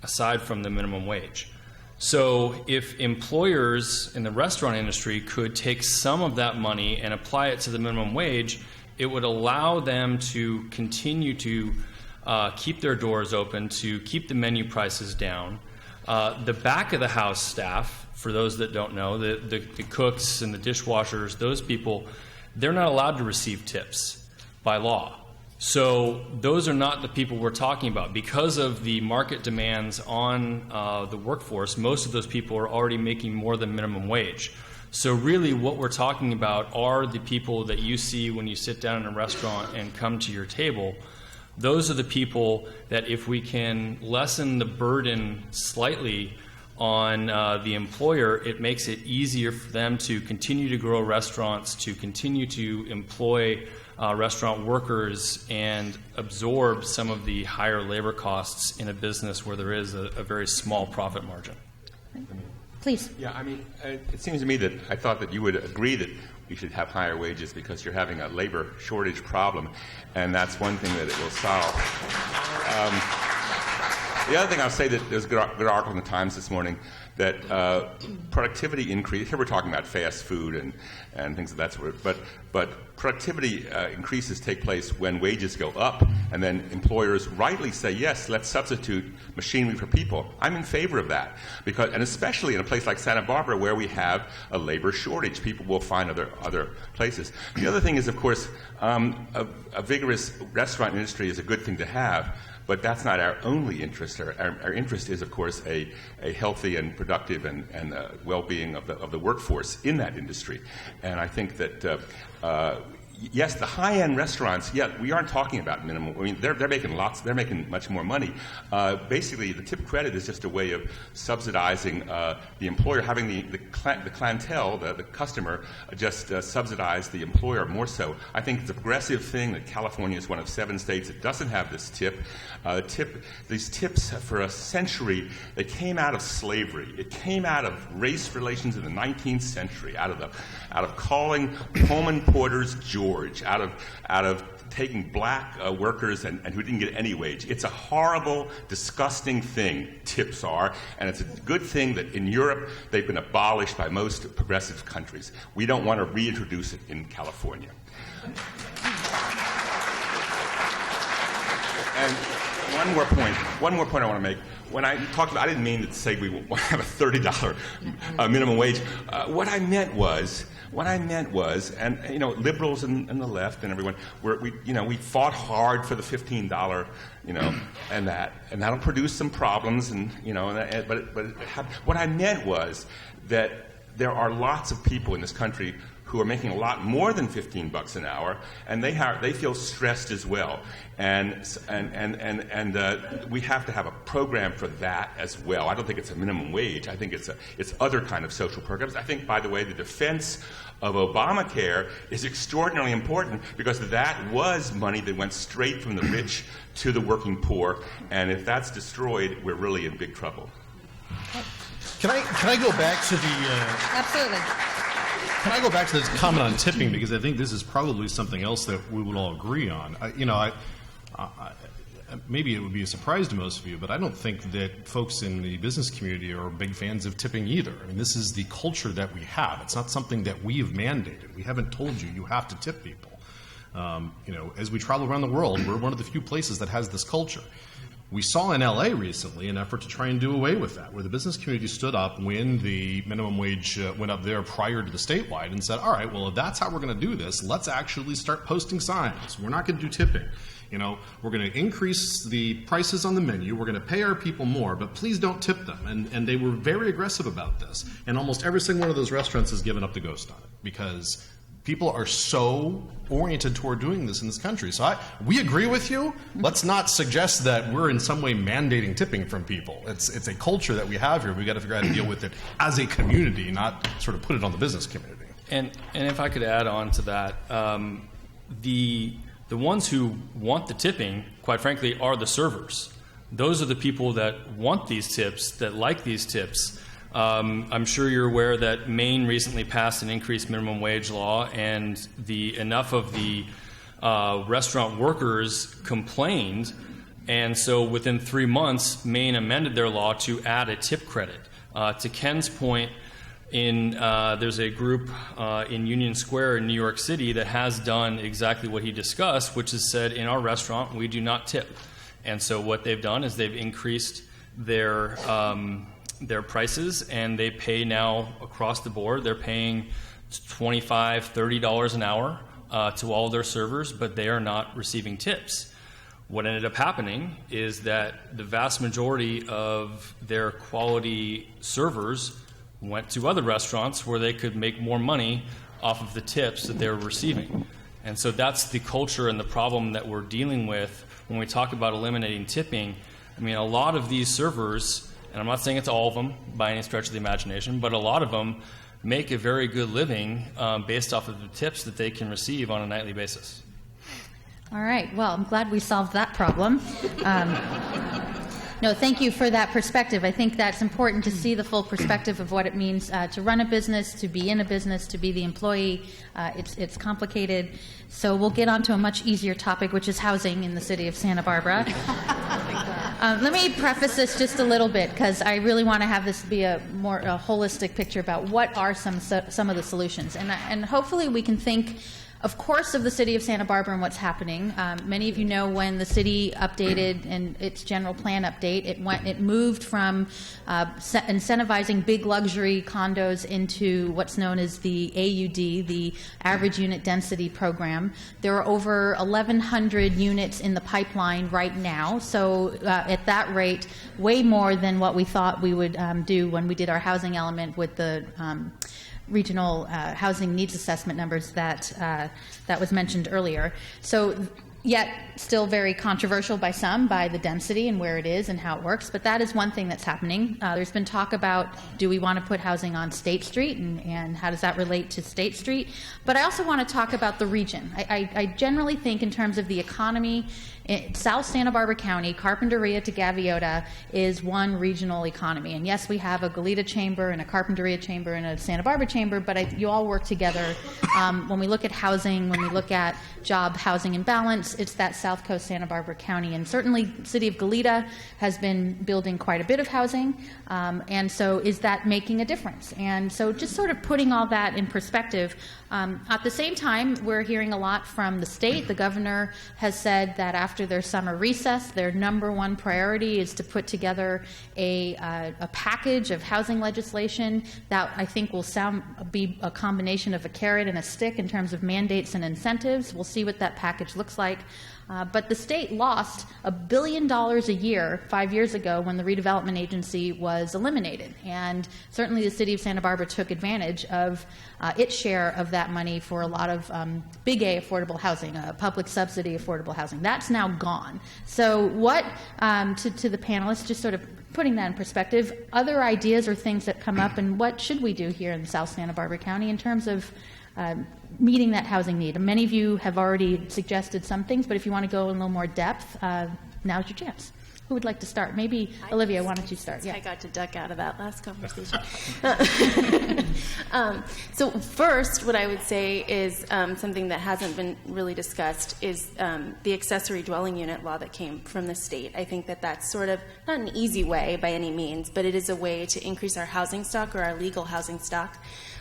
aside from the minimum wage. So if employers in the restaurant industry could take some of that money and apply it to the minimum wage, it would allow them to continue to keep their doors open, to keep the menu prices down. The back of the house staff, for those that don't know, the cooks and the dishwashers, those people, they're not allowed to receive tips by law. So those are not the people we're talking about. Because of the market demands on the workforce, most of those people are already making more than minimum wage. So really what we're talking about are the people that you see when you sit down in a restaurant and come to your table. Those are the people that if we can lessen the burden slightly on the employer, it makes it easier for them to continue to grow restaurants, to continue to employ restaurant workers and absorb some of the higher labor costs in a business where there is a very small profit margin. Please. Yeah, I mean, it seems to me that I thought that you would agree that we should have higher wages because you're having a labor shortage problem, and that's one thing that it will solve. The other thing I'll say, that there's a good article in the Times this morning that productivity increase. Here we're talking about fast food and things of that sort. But productivity increases take place when wages go up, and then employers rightly say, yes, let's substitute machinery for people. I'm in favor of that, because, and especially in a place like Santa Barbara where we have a labor shortage, people will find other places. The other thing is, of course, a vigorous restaurant industry is a good thing to have. But that's not our only interest. Our interest is, of course, a healthy and productive and well-being of the workforce in that industry. And I think that, yes, the high-end restaurants, yeah, we aren't talking about minimum. I mean, they're making lots. They're making much more money. Basically, the tip credit is just a way of subsidizing the employer, having the clientele, the customer, just subsidize the employer more so. I think it's a progressive thing that California is one of 7 states that doesn't have this tip. These tips for a century, they came out of slavery. It came out of race relations in the 19th century, out of calling Pullman porters George, out of taking black workers and who didn't get any wage. It's a horrible, disgusting thing, tips are, and it's a good thing that in Europe they've been abolished by most progressive countries. We don't want to reintroduce it in California. And one more point I want to make. When I talked about, I didn't mean to say we have a $30 minimum wage. What I meant was, and you know, liberals and the left and everyone, we fought hard for the $15, and that'll produce some problems, but what I meant was that there are lots of people in this country who are making a lot more than $15 an hour, and they feel stressed as well. And we have to have a program for that as well. I don't think it's a minimum wage. I think it's other kind of social programs. I think, by the way, the defense of Obamacare is extraordinarily important because that was money that went straight from the rich to the working poor, and if that's destroyed, we're really in big trouble. Can I go back to the? Absolutely. Can I go back to this comment on tipping, because I think this is probably something else that we would all agree on. Maybe it would be a surprise to most of you, but I don't think that folks in the business community are big fans of tipping either. I mean, this is the culture that we have. It's not something that we have mandated. We haven't told you have to tip people. As we travel around the world, we're one of the few places that has this culture. We saw in LA recently an effort to try and do away with that, where the business community stood up when the minimum wage went up there prior to the statewide and said, all right, well, if that's how we're going to do this, let's actually start posting signs. We're not going to do tipping. We're going to increase the prices on the menu. We're going to pay our people more, but please don't tip them. And they were very aggressive about this. And almost every single one of those restaurants has given up the ghost on it because people are so oriented toward doing this in this country. So we agree with you. Let's not suggest that we're in some way mandating tipping from people. It's a culture that we have here. We've got to figure out how to deal with it as a community, not sort of put it on the business community. And if I could add on to that, the ones who want the tipping, quite frankly, are the servers. Those are the people that want these tips, that like these tips. I'm sure you're aware that Maine recently passed an increased minimum wage law, and enough of the restaurant workers complained, and so within 3 months, Maine amended their law to add a tip credit. To Ken's point, there's a group in Union Square in New York City that has done exactly what he discussed, which is said, in our restaurant, we do not tip. And so what they've done is they've increased their prices, and they pay now across the board. They're paying $25, $30 an hour to all their servers, but they are not receiving tips. What ended up happening is that the vast majority of their quality servers went to other restaurants where they could make more money off of the tips that they were receiving. And so that's the culture and the problem that we're dealing with when we talk about eliminating tipping. I mean, a lot of these servers, and I'm not saying it's all of them by any stretch of the imagination, but a lot of them make a very good living based off of the tips that they can receive on a nightly basis. All right. Well, I'm glad we solved that problem. No, thank you for that perspective. I think that's important to see the full perspective of what it means to run a business, to be in a business, to be the employee. It's complicated. So we'll get on to a much easier topic, which is housing in the city of Santa Barbara. Let me preface this just a little bit, because I really want to have this be a more holistic picture about what are some of the solutions. And hopefully we can think, of course, of the city of Santa Barbara and what's happening. Many of you know when the city updated in its general plan update, it moved from incentivizing big luxury condos into what's known as the AUD, the Average Unit Density Program. There are over 1,100 units in the pipeline right now. So at that rate, way more than what we thought we would do when we did our housing element with the regional housing needs assessment numbers that was mentioned earlier. So yet still very controversial by some, by the density and where it is and how it works, but that is one thing that's happening. There's been talk about, do we want to put housing on State Street, and how does that relate to State Street? But I also want to talk about the region. I generally think in terms of the economy, South Santa Barbara County, Carpinteria to Gaviota, is one regional economy. And yes, we have a Goleta chamber and a Carpinteria chamber and a Santa Barbara chamber, but you all work together. When we look at housing, when we look at job housing imbalance, it's that South Coast Santa Barbara County. And certainly city of Goleta has been building quite a bit of housing. And so is that making a difference? And so just sort of putting all that in perspective. At the same time, we're hearing a lot from the state. The governor has said that after their summer recess, their number one priority is to put together a package of housing legislation that I think will be a combination of a carrot and a stick in terms of mandates and incentives. We'll see what that package looks like. But the state lost $1 billion a year 5 years ago when the redevelopment agency was eliminated. And certainly the city of Santa Barbara took advantage of its share of that money for a lot of big A affordable housing, public subsidy affordable housing. That's now gone. So what, to the panelists, just sort of putting that in perspective, other ideas or things that come up, and what should we do here in South Santa Barbara County in terms of meeting that housing need? Many of you have already suggested some things, but if you want to go in a little more depth, now's your chance. Who would like to start? Maybe Olivia, why don't you start? I got to duck out of that last conversation. So first, what I would say is something that hasn't been really discussed is the accessory dwelling unit law that came from the state. I think that that's sort of not an easy way by any means, but it is a way to increase our housing stock or our legal housing stock.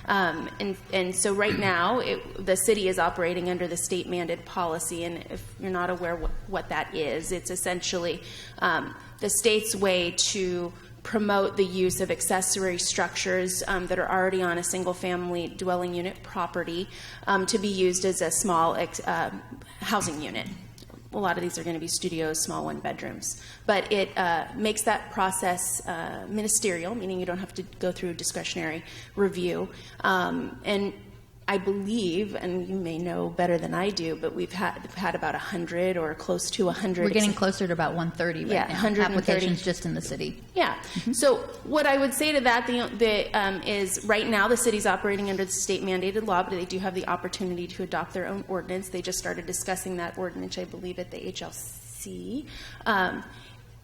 And so right now, the city is operating under the state mandated policy, and if you're not aware what that is, it's essentially the state's way to promote the use of accessory structures that are already on a single-family dwelling unit property to be used as a small housing unit. A lot of these are going to be studios, small one-bedrooms. But it makes that process ministerial, meaning you don't have to go through a discretionary review. And I believe, and you may know better than I do, but we've had about 100 or close to 100. We're getting closer to about 130 right now. 130 applications just in the city. Yeah. Mm-hmm. So what I would say to that is right now the city's operating under the state mandated law, but they do have the opportunity to adopt their own ordinance. They just started discussing that ordinance, I believe, at the HLC.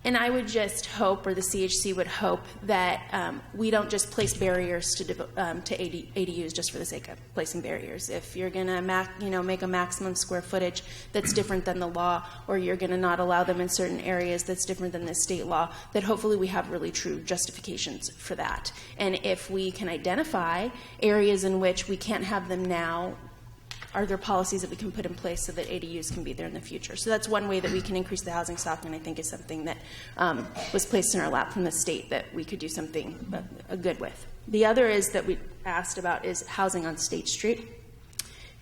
And I would just hope, or the CHC would hope, that we don't just place barriers to ADUs just for the sake of placing barriers. If you're going to make a maximum square footage that's different than the law, or you're going to not allow them in certain areas that's different than the state law, that hopefully we have really true justifications for that. And if we can identify areas in which we can't have them now, are there policies that we can put in place so that ADUs can be there in the future? So that's one way that we can increase the housing stock, and I think is something that was placed in our lap from the state that we could do something good with. The other is that we asked about is housing on State Street,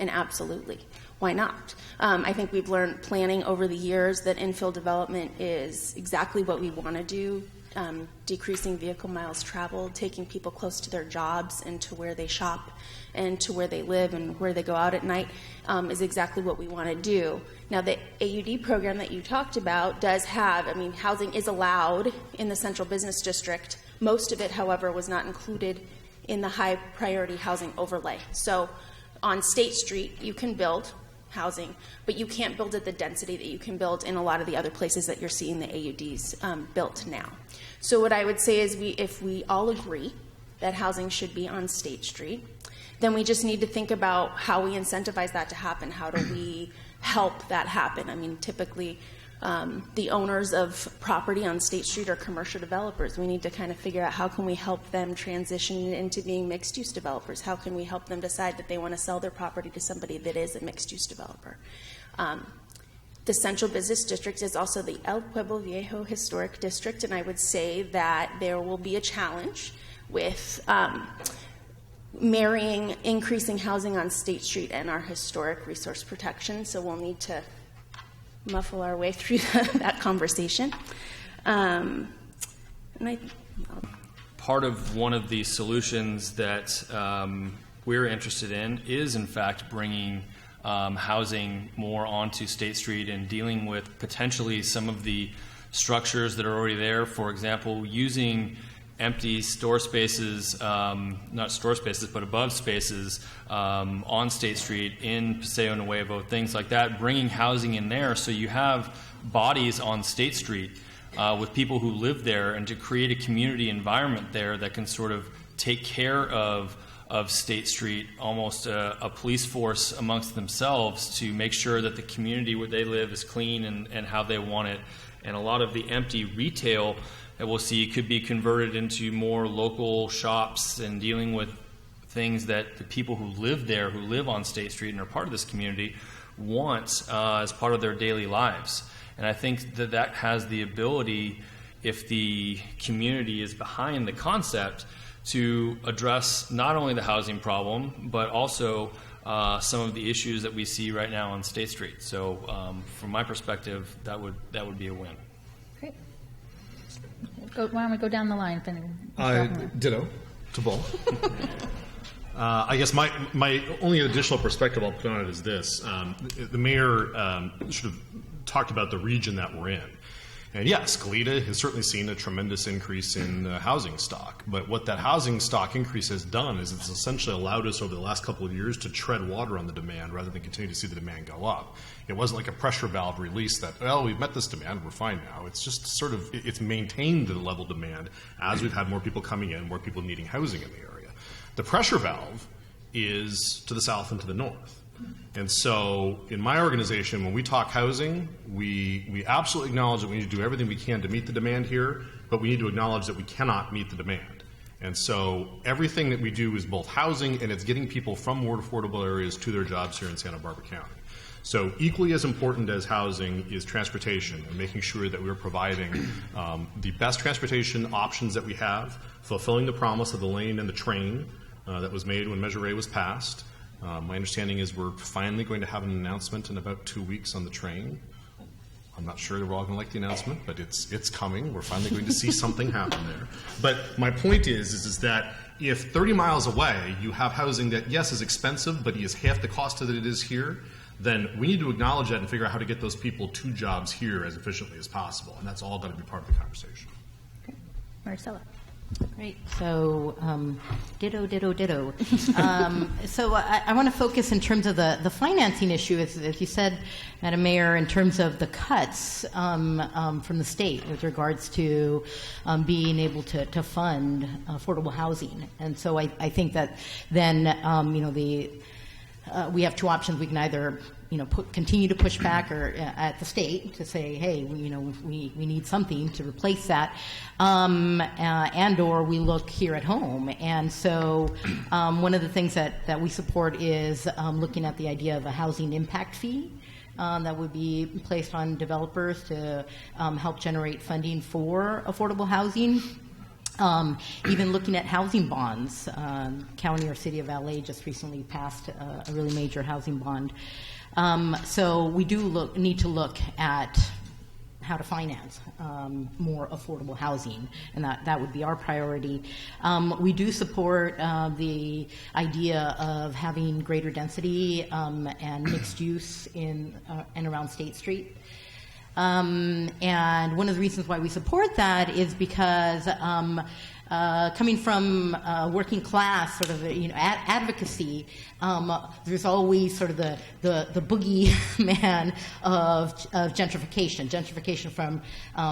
and absolutely. Why not? I think we've learned planning over the years that infill development is exactly what we want to do. Decreasing vehicle miles traveled, taking people close to their jobs and to where they shop and to where they live and where they go out at night is exactly what we want to do. Now, the AUD program that you talked about does have, housing is allowed in the Central Business District. Most of it, however, was not included in the high priority housing overlay. So on State Street, you can build housing, but you can't build at the density that you can build in a lot of the other places that you're seeing the AUDs built now. So what I would say is if we all agree that housing should be on State Street, then we just need to think about how we incentivize that to happen. How do we help that happen? Typically the owners of property on State Street are commercial developers. We need to kind of figure out how can we help them transition into being mixed-use developers. How can we help them decide that they want to sell their property to somebody that is a mixed-use developer? The Central Business District is also the El Pueblo Viejo Historic District, and I would say that there will be a challenge with marrying increasing housing on State Street and our historic resource protection, so we'll need to muffle our way through that conversation. Part of one of the solutions that we're interested in is, in fact, bringing housing more onto State Street and dealing with potentially some of the structures that are already there. For example, using empty store spaces, not store spaces, but above spaces on State Street, in Paseo Nuevo, things like that, bringing housing in there so you have bodies on State Street with people who live there, and to create a community environment there that can sort of take care of State Street, almost a police force amongst themselves to make sure that the community where they live is clean and how they want it. And a lot of the empty retail that we'll see could be converted into more local shops and dealing with things that the people who live there, who live on State Street and are part of this community, want as part of their daily lives. And I think that that has the ability, if the community is behind the concept, to address not only the housing problem, but also some of the issues that we see right now on State Street. So from my perspective, that would be a win. Great. Why don't we go down the line? If anyone, Ditto to both. I guess my only additional perspective I'll put on it is this. The mayor sort of talked about the region that we're in. And yes, Goleta has certainly seen a tremendous increase in housing stock. But what that housing stock increase has done is it's essentially allowed us over the last couple of years to tread water on the demand rather than continue to see the demand go up. It wasn't like a pressure valve release that, well, we've met this demand, we're fine now. It's just sort of, it's maintained the level of demand as we've had more people coming in, more people needing housing in the area. The pressure valve is to the south and to the north. And so in my organization, when we talk housing, we absolutely acknowledge that we need to do everything we can to meet the demand here, but we need to acknowledge that we cannot meet the demand. And so everything that we do is both housing and it's getting people from more affordable areas to their jobs here in Santa Barbara County. So equally as important as housing is transportation and making sure that we're providing the best transportation options that we have, fulfilling the promise of the lane and the train that was made when Measure A was passed. My understanding is we're finally going to have an announcement in about 2 weeks on the train. I'm not sure we're all going to like the announcement, but it's coming. We're finally going to see something happen there. But my point is that if 30 miles away you have housing that, yes, is expensive, but is half the cost that it is here, then we need to acknowledge that and figure out how to get those people to jobs here as efficiently as possible. And that's all going to be part of the conversation. okay. Marcella. Great. So, ditto, ditto, ditto. So I want to focus in terms of the financing issue, as you said, Madam Mayor, in terms of the cuts from the state with regards to being able to fund affordable housing. And so I think that then, we have two options. We can either continue to push back or at the state to say, hey, we need something to replace that, and or we look here at home. And so one of the things that we support is looking at the idea of a housing impact fee that would be placed on developers to help generate funding for affordable housing. Even looking at housing bonds, County or City of LA just recently passed a really major housing bond. So we do need to look at how to finance more affordable housing, and that would be our priority. We do support the idea of having greater density and mixed use in and around State Street. And one of the reasons why we support that is because coming from working class sort of advocacy, there's always sort of the boogeyman of gentrification from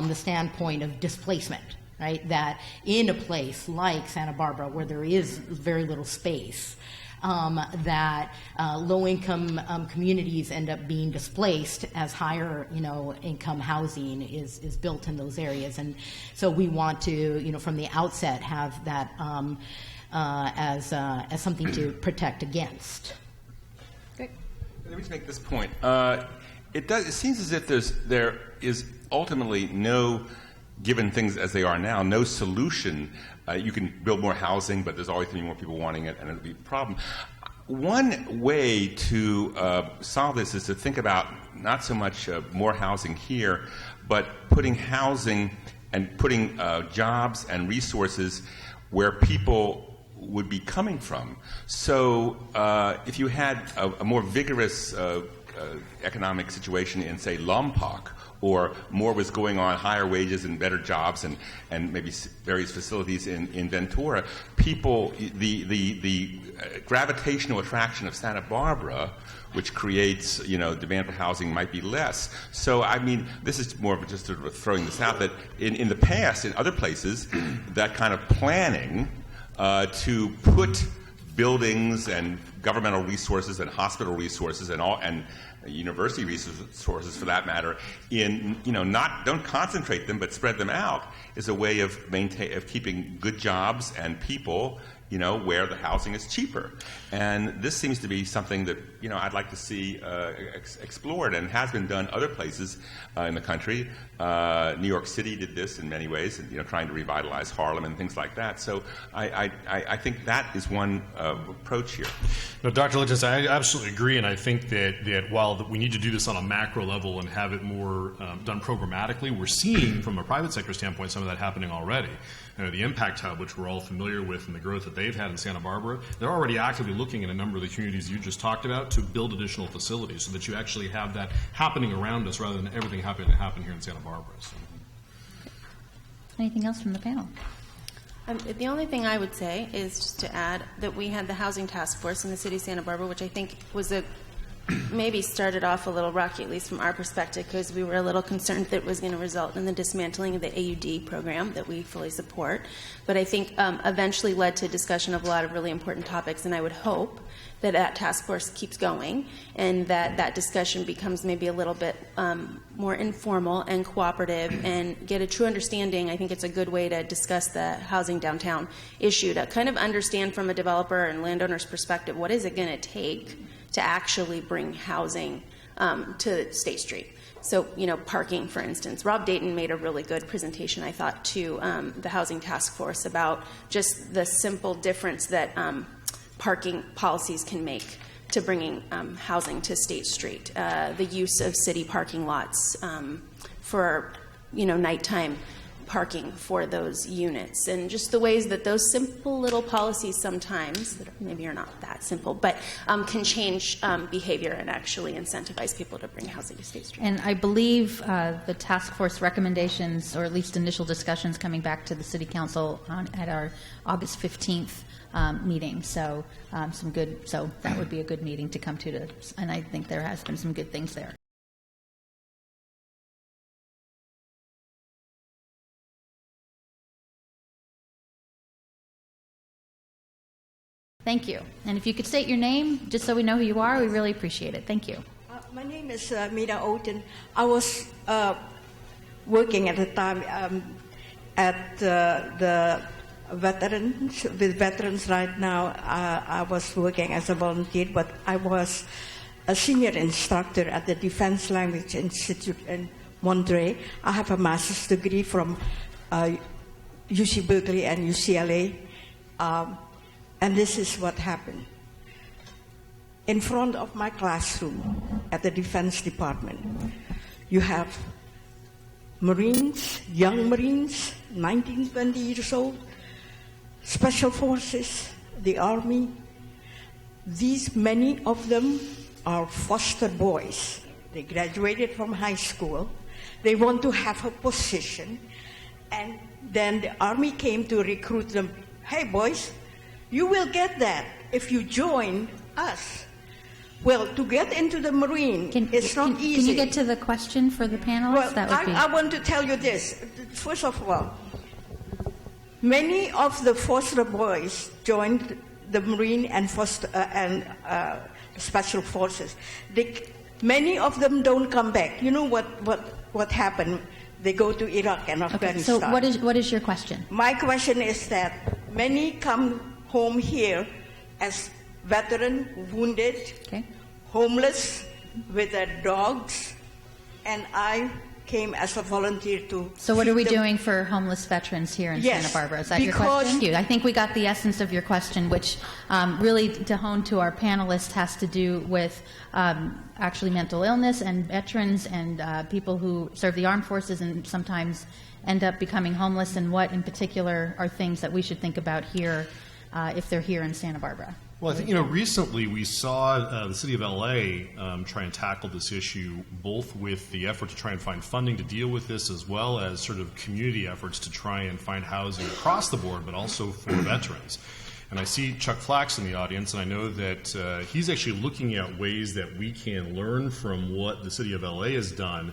the standpoint of displacement, right? That in a place like Santa Barbara where there is very little space, that low-income communities end up being displaced as higher, income housing is built in those areas, and so we want to, from the outset, have that as something to protect against. Great. Let me just make this point. It seems as if there is ultimately no, given things as they are now, no solution. You can build more housing, but there's always going to be more people wanting it, and it'll be a problem. One way to solve this is to think about not so much more housing here, but putting housing and putting jobs and resources where people would be coming from. So if you had a more vigorous economic situation in, say, Lompoc, or more was going on, higher wages and better jobs and maybe various facilities in Ventura, people, the gravitational attraction of Santa Barbara, which creates, demand for housing, might be less. So, I mean, this is more of just sort of throwing this out, that in the past, in other places, that kind of planning to put buildings and governmental resources and hospital resources and university resources, for that matter, in don't concentrate them but spread them out, is a way of keeping good jobs and people where the housing is cheaper. And this seems to be something that, I'd like to see explored and has been done other places in the country. New York City did this in many ways, trying to revitalize Harlem and things like that. So I think that is one approach here. No, Dr. Litchens, I absolutely agree, and I think that while we need to do this on a macro level and have it more done programmatically, we're seeing from a private sector standpoint some of that happening already. The Impact Hub, which we're all familiar with, and the growth that they've had in Santa Barbara, they're already actively looking in a number of the communities you just talked about to build additional facilities so that you actually have that happening around us rather than everything happening to happen here in Santa Barbara. So. Anything else from the panel? The only thing I would say is just to add that we had the Housing Task Force in the city of Santa Barbara, which I think was maybe started off a little rocky, at least from our perspective, because we were a little concerned that it was going to result in the dismantling of the AUD program that we fully support. But I think eventually led to discussion of a lot of really important topics, and I would hope that that task force keeps going and that discussion becomes maybe a little bit more informal and cooperative and get a true understanding. I think it's a good way to discuss the housing downtown issue, to kind of understand from a developer and landowner's perspective, what is it going to take to actually bring housing to State Street. So, parking, for instance. Rob Dayton made a really good presentation, I thought, to the Housing Task Force about just the simple difference that parking policies can make to bringing housing to State Street. The use of city parking lots for, nighttime parking for those units, and just the ways that those simple little policies sometimes, that maybe are not that simple, but can change behavior and actually incentivize people to bring housing to State Street. And I believe the task force recommendations, or at least initial discussions, coming back to the City Council at our August 15th meeting. So so that would be a good meeting to come to, and I think there has been some good things there. Thank you. And if you could state your name, just so we know who you are, we really appreciate it. Thank you. My name is Mina Oden. I was working at the time at the veterans, with veterans right now. I was working as a volunteer, but I was a senior instructor at the Defense Language Institute in Monterey. I have a master's degree from UC Berkeley and UCLA. And this is what happened. In front of my classroom at the Defense Department, you have Marines, young Marines, 19, 20 years old, Special Forces, the Army. Many of them are foster boys. They graduated from high school. They want to have a position. And then the Army came to recruit them. Hey, boys, you will get that if you join us. Well, to get into the Marine, it's not easy. Can you get to the question for the panelists? Well, That would be... I want to tell you this. First of all, many of the foster boys joined the Marine and Special Forces. Many of them don't come back. You know what happened? They go to Iraq and Afghanistan. Okay, so what is your question? My question is that many come home here as veteran, wounded, homeless, with their dogs, and I came as a volunteer to... So what are we doing for homeless veterans here in Santa Barbara? Is that your question? Thank you. I think we got the essence of your question, which really, to hone to our panelists, has to do with actually mental illness and veterans and people who serve the armed forces and sometimes end up becoming homeless, and what in particular are things that we should think about here if they're here in Santa Barbara. Well, I think, recently we saw the city of LA try and tackle this issue, both with the effort to try and find funding to deal with this, as well as sort of community efforts to try and find housing across the board, but also for veterans. And I see Chuck Flax in the audience, and I know that he's actually looking at ways that we can learn from what the city of LA has done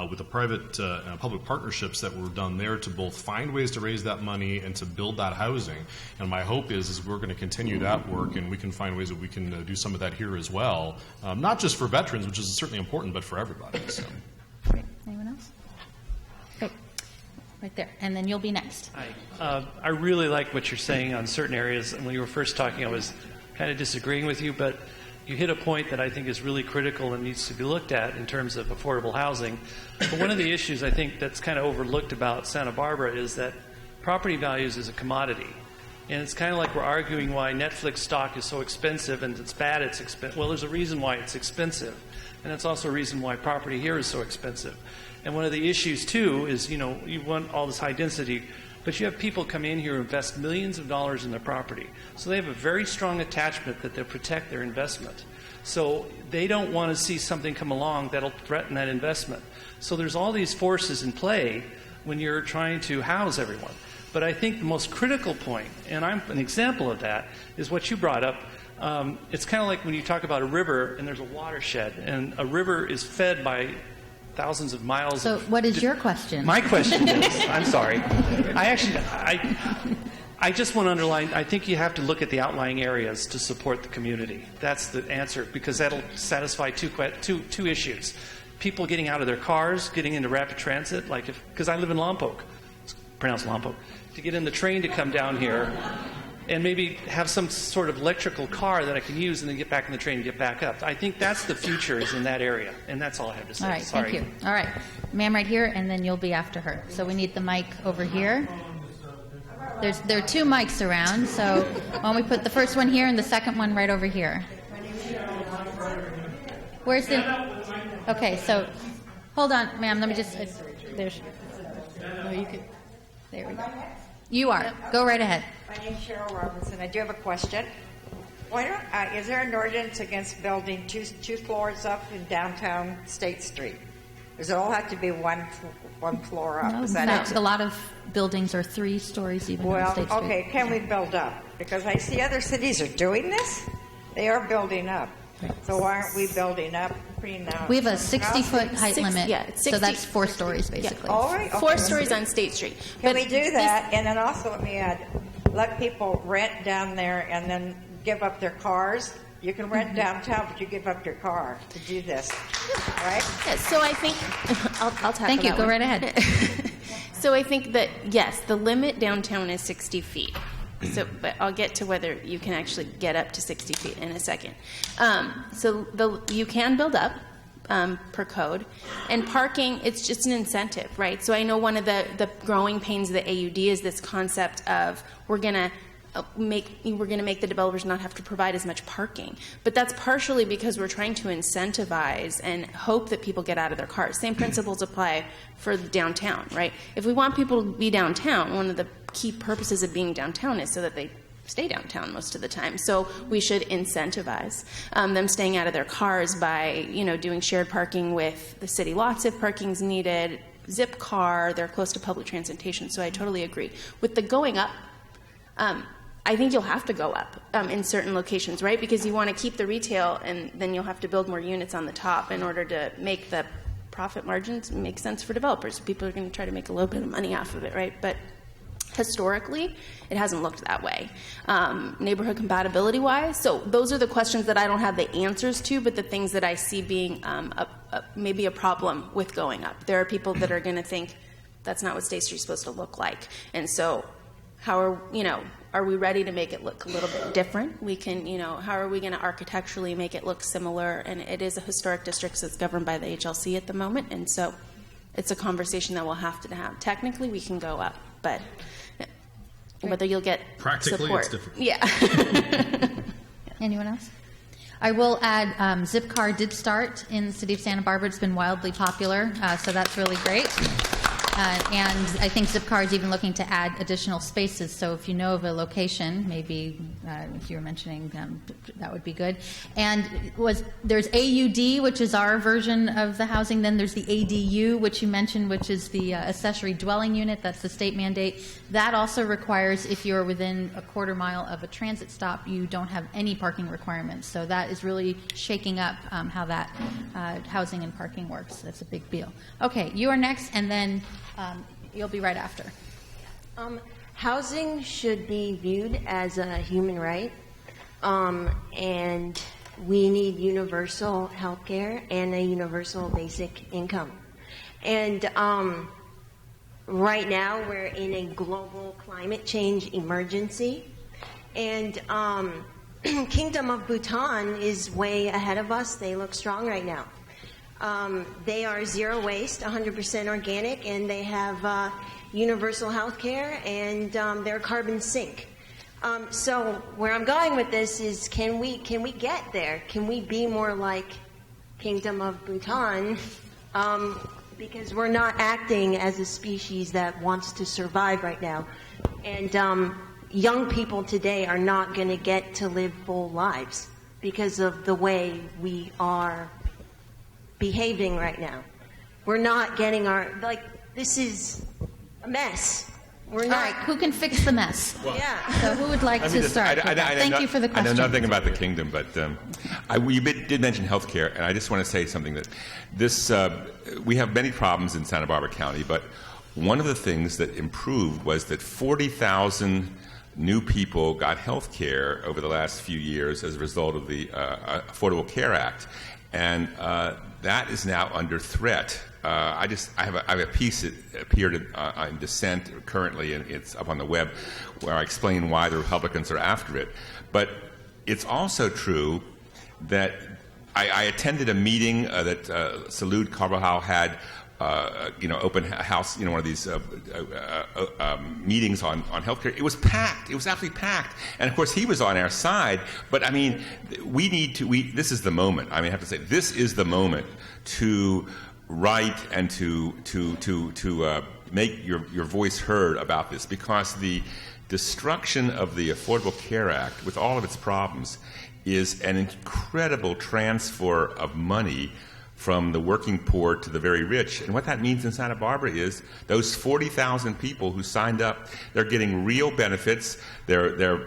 with the private public partnerships that were done there to both find ways to raise that money and to build that housing. And my hope is we're going to continue that work, and we can find ways that we can do some of that here as well, not just for veterans, which is certainly important, but for everybody. So. Great. Anyone else? Great. right there, and then you'll be next. Hi. I really like what you're saying on certain areas. And when you were first talking, I was kind of disagreeing with you, but you hit a point that I think is really critical and needs to be looked at in terms of affordable housing. But one of the issues I think that's kind of overlooked about Santa Barbara is that property values is a commodity. And it's kind of like we're arguing why Netflix stock is so expensive and it's bad it's expensive. Well, there's a reason why it's expensive. And that's also a reason why property here is so expensive. And one of the issues, too, is, you want all this high density, but you have people come in here who invest millions of dollars in their property. So they have a very strong attachment that they'll protect their investment. So they don't want to see something come along that'll threaten that investment. So there's all these forces in play when you're trying to house everyone. But I think the most critical point, and I'm an example of that, is what you brought up. It's kind of like when you talk about a river and there's a watershed, and a river is fed by thousands of miles. So what is your question? My question is, I'm sorry. I just want to underline, I think you have to look at the outlying areas to support the community. That's the answer, because that'll satisfy two issues. People getting out of their cars, getting into rapid transit, because I live in Lompoc, it's pronounced Lompoc, to get in the train to come down here, and maybe have some sort of electrical car that I can use and then get back in the train and get back up. I think that's the future, is in that area. And that's all I have to say. All right, Sorry. thank you. All right, ma'am right here, and then you'll be after her. So we need the mic over here. There are two mics around, so why don't we put the first one here and the second one right over here. Where's the... Okay, so hold on, ma'am. Let me just... There's... Oh, you could... There we go. You are. Go right ahead. My name is Cheryl Robinson. I do have a question. Why don't, is there an ordinance against building two floors up in downtown State Street? Does it all have to be one floor up? No, Is in that fact, it? a lot of buildings are 3 stories even on Well, State Street. okay, can we build up? Because I see other cities are doing this. They are building up. So why aren't we building up? We have a 60-foot height limit, yeah, it's so 60 that's 4 stories basically. All right. Okay. 4 stories on State Street. Can we do that? And then also let me add, let people rent down there and then give up their cars. You can rent downtown, but you give up your car to do this, right? Yeah, so I think I'll tackle Thank you. that Go one. right ahead. So I think that yes, the limit downtown is 60 feet. So, but I'll get to whether you can actually get up to 60 feet in a second. You can build up per code, and parking, it's just an incentive, right? So I know one of the growing pains of the AUD is this concept of we're going to make the developers not have to provide as much parking. But that's partially because we're trying to incentivize and hope that people get out of their cars. Same principles apply for downtown, right? If we want people to be downtown, one of the key purposes of being downtown is so that they stay downtown most of the time. So we should incentivize them staying out of their cars by, doing shared parking with the city lots if parking's needed, Zip car, they're close to public transportation. So I totally agree. With the going up, I think you'll have to go up in certain locations, right? Because you want to keep the retail, and then you'll have to build more units on the top in order to make the profit margins make sense for developers. People are going to try to make a little bit of money off of it, right? But historically, it hasn't looked that way. Neighborhood compatibility-wise, so those are the questions that I don't have the answers to, but the things that I see being maybe a problem with going up. There are people that are going to think that's not what State Street's supposed to look like, and so how are we ready to make it look a little bit different? We can, how are we going to architecturally make it look similar? And it is a historic district that's governed by the HLC at the moment, and so it's a conversation that we'll have to have. Technically, we can go up, but whether you'll get practically support. It's difficult. Yeah. Anyone else? I will add, Zipcar did start in the city of Santa Barbara. It's been wildly popular, so that's really great. And I think Zipcar is even looking to add additional spaces. So if you know of a location, maybe if you were mentioning that would be good. And there's AUD, which is our version of the housing. Then there's the ADU, which you mentioned, which is the accessory dwelling unit. That's the state mandate. That also requires, if you're within a quarter mile of a transit stop, you don't have any parking requirements. So that is really shaking up how that housing and parking works. That's a big deal. Okay, you are next, and then you'll be right after. Housing should be viewed as a human right, and we need universal health care and a universal basic income. And right now we're in a global climate change emergency, and Kingdom of Bhutan is way ahead of us. They look strong right now. They are zero waste, 100% organic, and they have universal health care, and they're carbon sink. So where I'm going with this is, can we get there? Can we be more like Kingdom of Bhutan? Because we're not acting as a species that wants to survive right now. And young people today are not going to get to live full lives because of the way we are behaving right now. We're not getting this is a mess. We're not. All right, who can fix the mess? Yeah. So who would like to start? Thank you for the question. I know nothing about the kingdom, but you did mention healthcare, and I just want to say something that this we have many problems in Santa Barbara County, but one of the things that improved was that 40,000 new people got health care over the last few years as a result of the Affordable Care Act, and that is now under threat. I have a piece that appeared in Dissent currently, and it's up on the web, where I explain why the Republicans are after it. But it's also true that I attended a meeting that Salud Carvajal had, open house, one of these meetings on healthcare. It was packed. It was absolutely packed. And of course, he was on our side. But I mean, this is the moment. I have to say, this is the moment to write and to make your voice heard about this, because the destruction of the Affordable Care Act, with all of its problems, is an incredible transfer of money from the working poor to the very rich. And what that means in Santa Barbara is those 40,000 people who signed up, they're getting real benefits. Their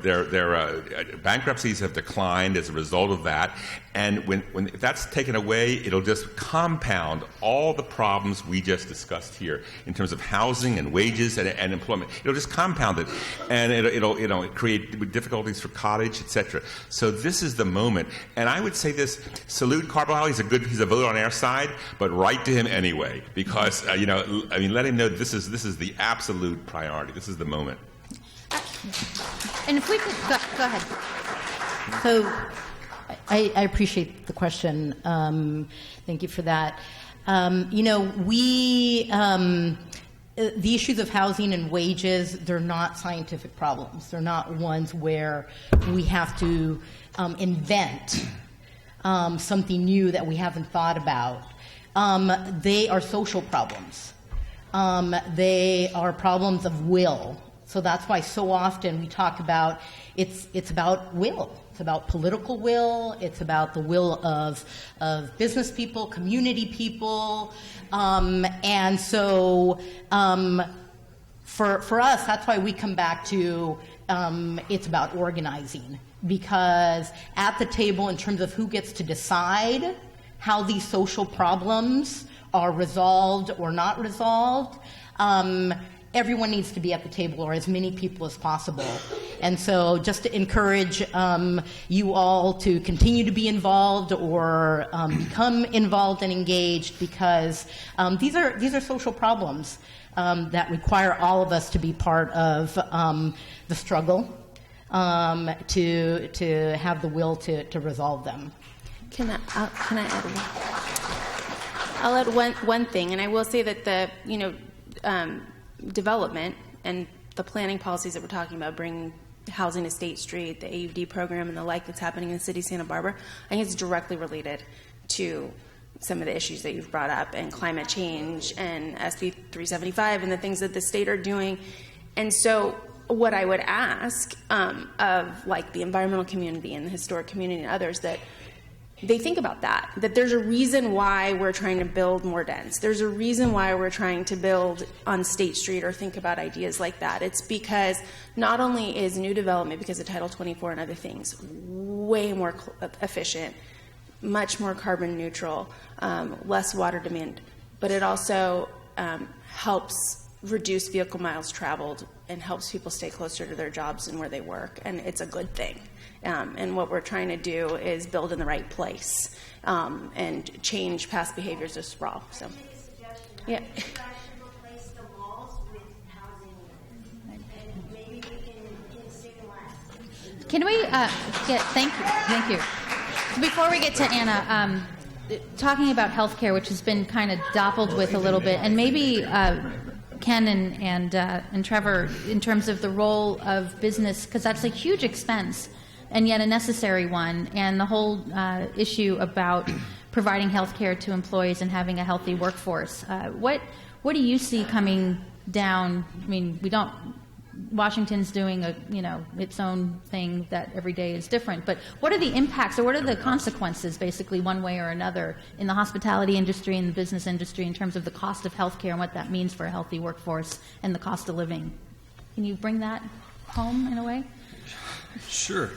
bankruptcies have declined as a result of that. And if that's taken away, it'll just compound all the problems we just discussed here in terms of housing and wages and employment. It'll just compound it, and it'll create difficulties for cottage, etc. So this is the moment. And I would say this: Salud Carvajal, he's a vote on our side, but write to him anyway, because let him know this is the absolute priority. This is the moment. And if we could go ahead. So I appreciate the question. Thank you for that. The issues of housing and wages, they're not scientific problems. They're not ones where we have to invent something new that we haven't thought about. They are social problems. They are problems of will. So that's why so often we talk about it's about will. It's about political will. It's about the will of business people, community people. And so for us, that's why we come back to it's about organizing. Because at the table, in terms of who gets to decide how these social problems are resolved or not resolved, everyone needs to be at the table, or as many people as possible. And so just to encourage you all to continue to be involved or become involved and engaged, because these are social problems that require all of us to be part of the struggle, to have the will to resolve them. Can I add one? I'll add one thing, and I will say that the development and the planning policies that we're talking about, bringing housing to State Street, the AUD program, and the like that's happening in the city of Santa Barbara, I think it's directly related to some of the issues that you've brought up, and climate change and SB 375 and the things that the state are doing. And so what I would ask of the environmental community and the historic community and others, that they think about that there's a reason why we're trying to build more dense. There's a reason why we're trying to build on State Street or think about ideas like that. It's because not only is new development, because of Title 24 and other things, way more efficient, much more carbon neutral, less water demand, but it also helps reduce vehicle miles traveled and helps people stay closer to their jobs and where they work, and it's a good thing. And what we're trying to do is build in the right place and change past behaviors of sprawl. So, yeah. Replace the malls with Can we thank you. So before we get to Anna, talking about healthcare, which has been kind of doppled with a little bit, and maybe Ken and Trevor, in terms of the role of business, because that's a huge expense and yet a necessary one, and the whole issue about providing healthcare to employees and having a healthy workforce. What do you see coming down? I mean, Washington's doing its own thing that every day is different, but what are the impacts or what are the consequences, basically, one way or another, in the hospitality industry and the business industry in terms of the cost of healthcare and what that means for a healthy workforce and the cost of living? Can you bring that home in a way? Sure.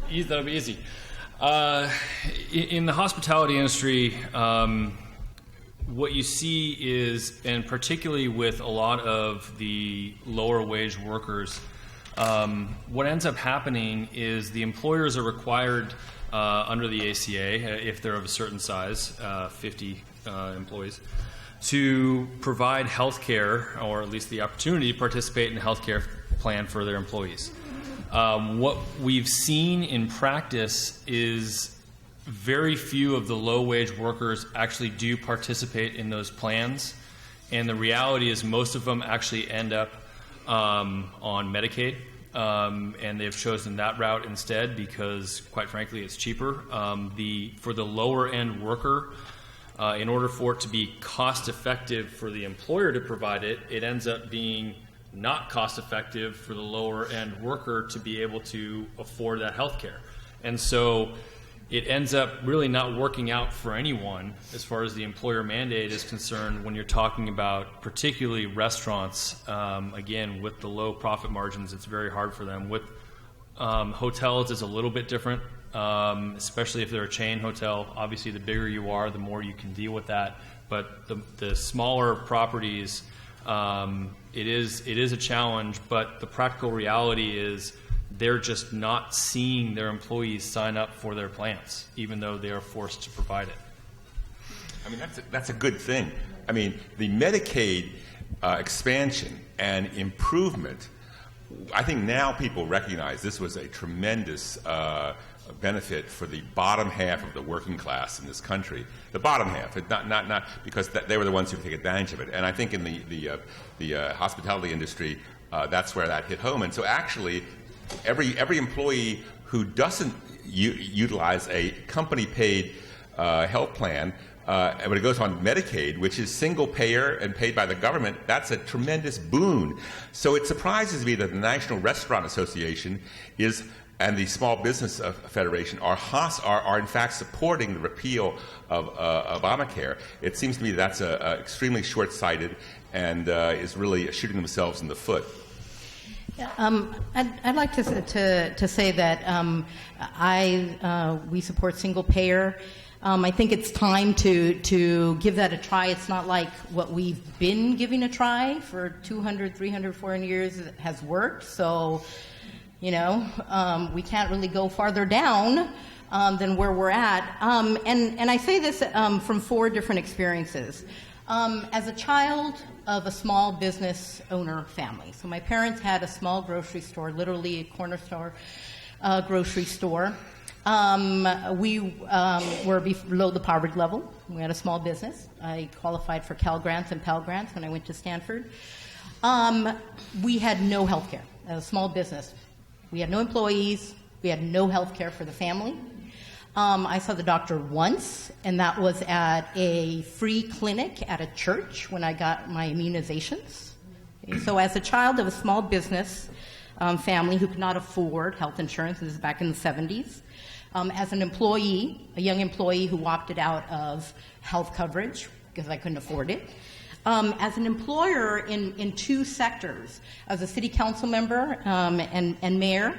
That'll be easy. In the hospitality industry, what you see is, and particularly with a lot of the lower wage workers, what ends up happening is the employers are required under the ACA, if they're of a certain size, 50 employees, to provide health care, or at least the opportunity to participate in a health care plan for their employees. What we've seen in practice is very few of the low-wage workers actually do participate in those plans, and the reality is most of them actually end up on Medicaid, and they've chosen that route instead because, quite frankly, it's cheaper. For the lower-end worker, in order for it to be cost-effective for the employer to provide it, it ends up being not cost-effective for the lower-end worker to be able to afford that health care. And so it ends up really not working out for anyone as far as the employer mandate is concerned when you're talking about particularly restaurants. Again, with the low profit margins, it's very hard for them. With hotels, it's a little bit different, especially if they're a chain hotel. Obviously, the bigger you are, the more you can deal with that. But the smaller properties, it is a challenge, but the practical reality is they're just not seeing their employees sign up for their plans, even though they are forced to provide it. I mean, that's a good thing. I mean, the Medicaid expansion and improvement, I think now people recognize this was a tremendous benefit for the bottom half of the working class in this country. The bottom half, not because they were the ones who take advantage of it. And I think in the hospitality industry, that's where that hit home. And so actually, every employee who doesn't utilize a company-paid health plan, when it goes on Medicaid, which is single payer and paid by the government, that's a tremendous boon. So it surprises me that the National Restaurant Association and the Small Business Federation are in fact supporting the repeal of Obamacare. It seems to me that's extremely short-sighted and is really shooting themselves in the foot. I'd like to say that we support single payer. I think it's time to give that a try. It's not like what we've been giving a try for 200, 300, 400 years has worked. So, we can't really go farther down than where we're at. And I say this from 4 different experiences. As a child of a small business owner family. So my parents had a small grocery store, literally a corner store grocery store. We were below the poverty level. We had a small business. I qualified for Cal Grants and Pell Grants when I went to Stanford. We had no health care as a small business. We had no employees. We had no health care for the family. I saw the doctor once, and that was at a free clinic at a church when I got my immunizations. Okay, so as a child of a small business family who could not afford health insurance, this is back in the 70s, as an employee, a young employee who opted out of health coverage because I couldn't afford it, as an employer in 2 sectors, as a city council member and mayor,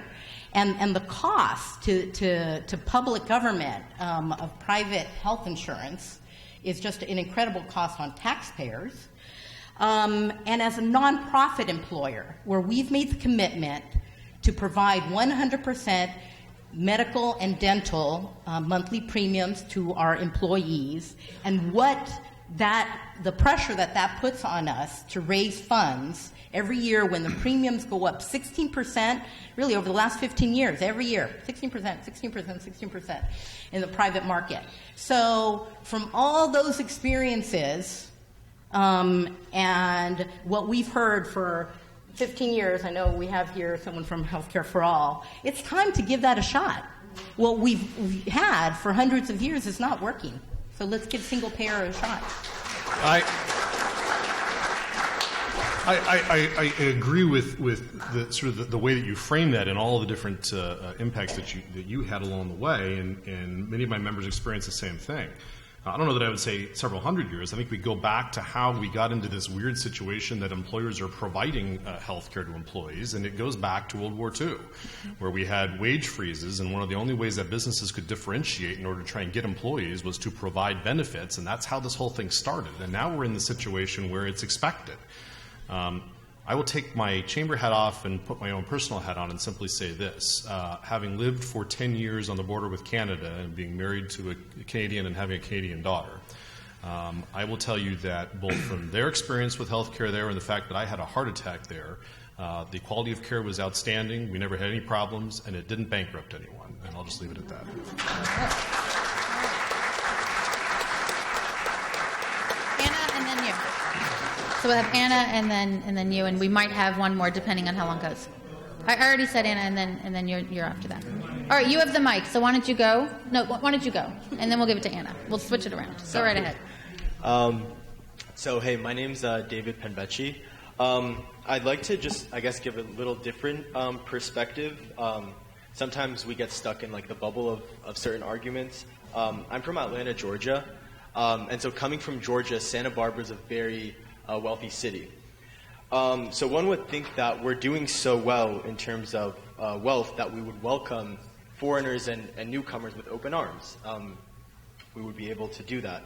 and the cost to public government of private health insurance is just an incredible cost on taxpayers. And as a nonprofit employer, where we've made the commitment to provide 100% medical and dental monthly premiums to our employees, and what the pressure that puts on us to raise funds every year when the premiums go up 16%, really over the last 15 years, every year, 16% in the private market. So from all those experiences and what we've heard for 15 years, I know we have here someone from Healthcare for All, it's time to give that a shot. What we've had for hundreds of years is not working. So let's give single payer a shot. I agree with the sort of the way that you frame that and all of the different impacts that you had along the way, and many of my members experience the same thing. I don't know that I would say several hundred years. I think we go back to how we got into this weird situation that employers are providing health care to employees, and it goes back to World War II, where we had wage freezes, and one of the only ways that businesses could differentiate in order to try and get employees was to provide benefits, and that's how this whole thing started. And now we're in the situation where it's expected. I will take my chamber hat off and put my own personal hat on and simply say this. Having lived for 10 years on the border with Canada and being married to a Canadian and having a Canadian daughter, I will tell you that both from their experience with healthcare there and the fact that I had a heart attack there, the quality of care was outstanding. We never had any problems, and it didn't bankrupt anyone. And I'll just leave it at that. Anna, and then you. So we'll have Anna and then you, and we might have one more depending on how long it goes. I already said Anna, and then you're after that. All right, you have the mic, so why don't you go? No, why don't you go, and then we'll give it to Anna. We'll switch it around. Go right ahead. So hey, my name's David Penvecchi. I'd like to just, I guess, give a little different perspective. Sometimes we get stuck in like the bubble of certain arguments. I'm from Atlanta, Georgia, and so coming from Georgia, Santa Barbara is a very wealthy city. So one would think that we're doing so well in terms of wealth that we would welcome foreigners and newcomers with open arms. We would be able to do that.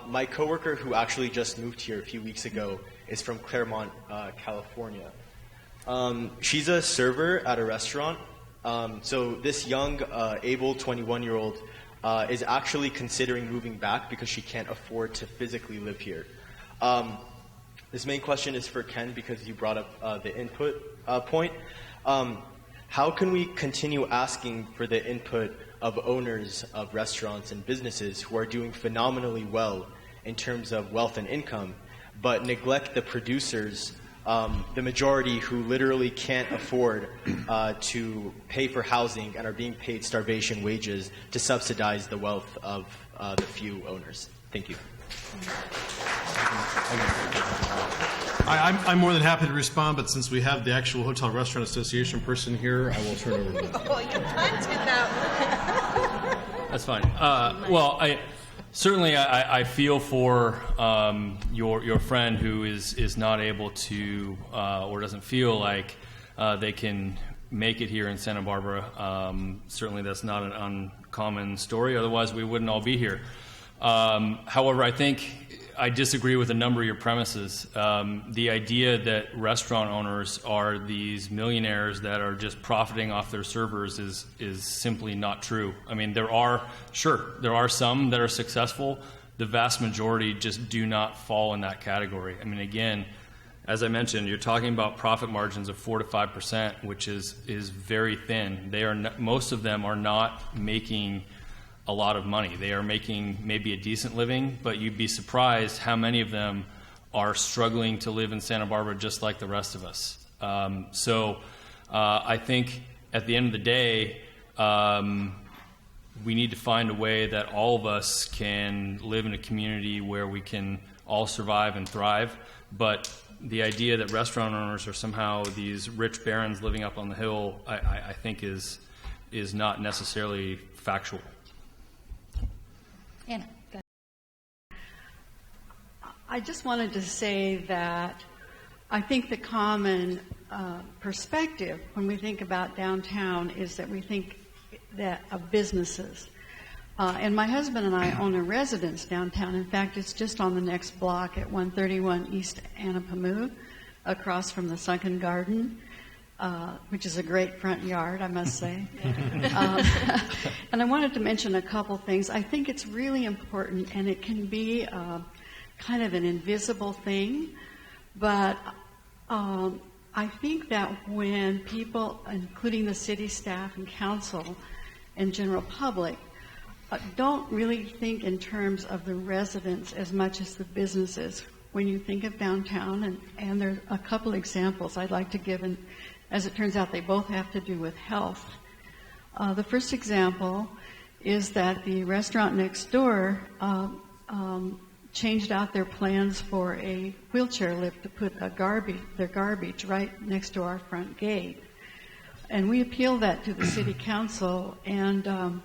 My coworker who actually just moved here a few weeks ago is from Claremont, California. She's a server at a restaurant. So this young, able 21-year-old is actually considering moving back because she can't afford to physically live here. This main question is for Ken because you brought up the input point. How can we continue asking for the input of owners of restaurants and businesses who are doing phenomenally well in terms of wealth and income, but neglect the producers, the majority who literally can't afford to pay for housing and are being paid starvation wages to subsidize the wealth of the few owners? Thank you. I'm more than happy to respond, but since we have the actual Hotel Restaurant Association person here, I will turn it over to them. Oh, you punted that one. That's fine. Well, I feel for your friend who is not able to or doesn't feel like they can make it here in Santa Barbara. Certainly, that's not an uncommon story. Otherwise, we wouldn't all be here. However, I think I disagree with a number of your premises. The idea that restaurant owners are these millionaires that are just profiting off their servers is simply not true. I mean, there are some that are successful. The vast majority just do not fall in that category. I mean, again, as I mentioned, you're talking about profit margins of 4 to 5%, which is very thin. Most of them are not making a lot of money. They are making maybe a decent living, but you'd be surprised how many of them are struggling to live in Santa Barbara just like the rest of us. So I think at the end of the day, we need to find a way that all of us can live in a community where we can all survive and thrive. But the idea that restaurant owners are somehow these rich barons living up on the hill, I think is not necessarily factual. Anna, go ahead. I just wanted to say that I think the common perspective when we think about downtown is that we think that of businesses. And my husband and I own a residence downtown. In fact, it's just on the next block at 131 East Anapamu, across from the Sunken Garden. Which is a great front yard, I must say. And I wanted to mention a couple things. I think it's really important, and it can be kind of an invisible thing, but I think that when people, including the city staff and council and general public, don't really think in terms of the residents as much as the businesses. When you think of downtown, and there are a couple examples I'd like to give, and as it turns out, they both have to do with health. The first example is that the restaurant next door changed out their plans for a wheelchair lift to put their garbage right next to our front gate. And we appealed that to the city council, and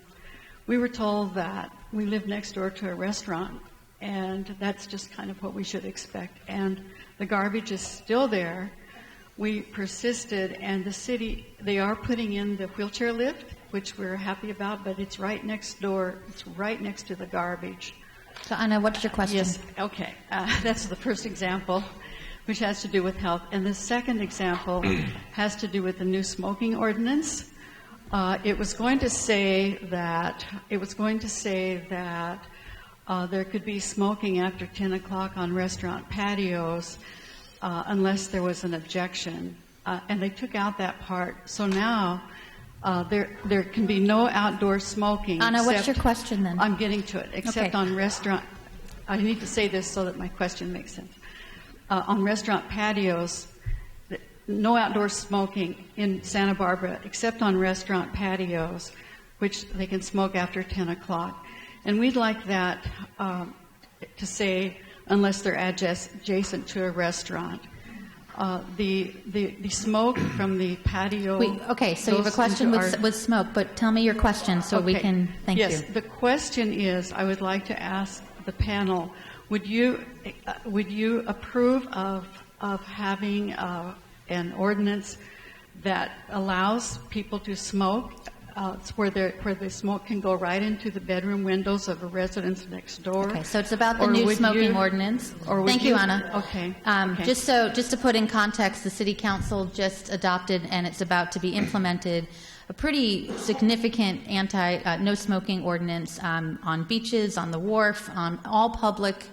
we were told that we live next door to a restaurant, and that's just kind of what we should expect. And the garbage is still there. We persisted, and the city, they are putting in the wheelchair lift, which we're happy about, but it's right next door. It's right next to the garbage. So, Anna, what's your question? Yes, okay. That's the first example, which has to do with health. And the second example has to do with the new smoking ordinance. It was going to say that there could be smoking after 10 o'clock on restaurant patios unless there was an objection. And they took out that part. So now there can be no outdoor smoking. Anna, what's your question then? I'm getting to it. Except Okay. on restaurant, I need to say this so that my question makes sense. On restaurant patios, no outdoor smoking in Santa Barbara except on restaurant patios, which they can smoke after 10 o'clock. And we'd like that to say unless they're adjacent to a restaurant. The smoke from the patio. Okay, so you have a question with smoke, but tell me your question so we can thank you. Yes, the question is, I would like to ask the panel, would you approve of having an ordinance that allows people to smoke, where the smoke can go right into the bedroom windows of a residence next door? Okay, so it's about the new smoking ordinance. Thank you, Anna. Okay. Just to put in context, the City Council just adopted, and it's about to be implemented, a pretty significant no smoking ordinance on beaches, on the wharf, on all public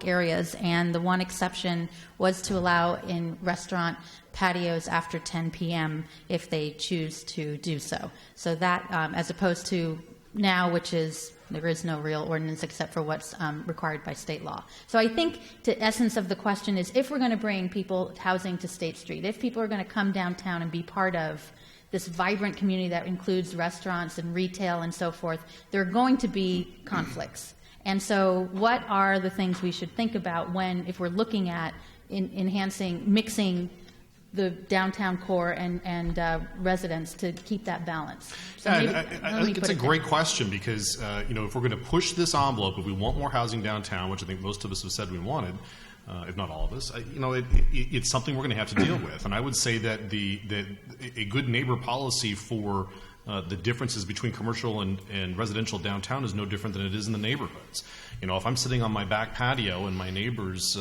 areas, and the one exception was to allow in restaurant patios after 10 p.m. if they choose to do so. So that, as opposed to now, which is there is no real ordinance except for what's required by state law. So I think the essence of the question is, if we're going to bring people housing to State Street, if people are going to come downtown and be part of this vibrant community that includes restaurants and retail and so forth, there are going to be conflicts. And so what are the things we should think about if we're looking at mixing the downtown core and residents to keep that balance? So I think it's a great question because, if we're going to push this envelope, if we want more housing downtown, which I think most of us have said we wanted, if not all of us, it's something we're going to have to deal with. And I would say that a good neighbor policy for the differences between commercial and residential downtown is no different than it is in the neighborhoods. If I'm sitting on my back patio and my neighbor's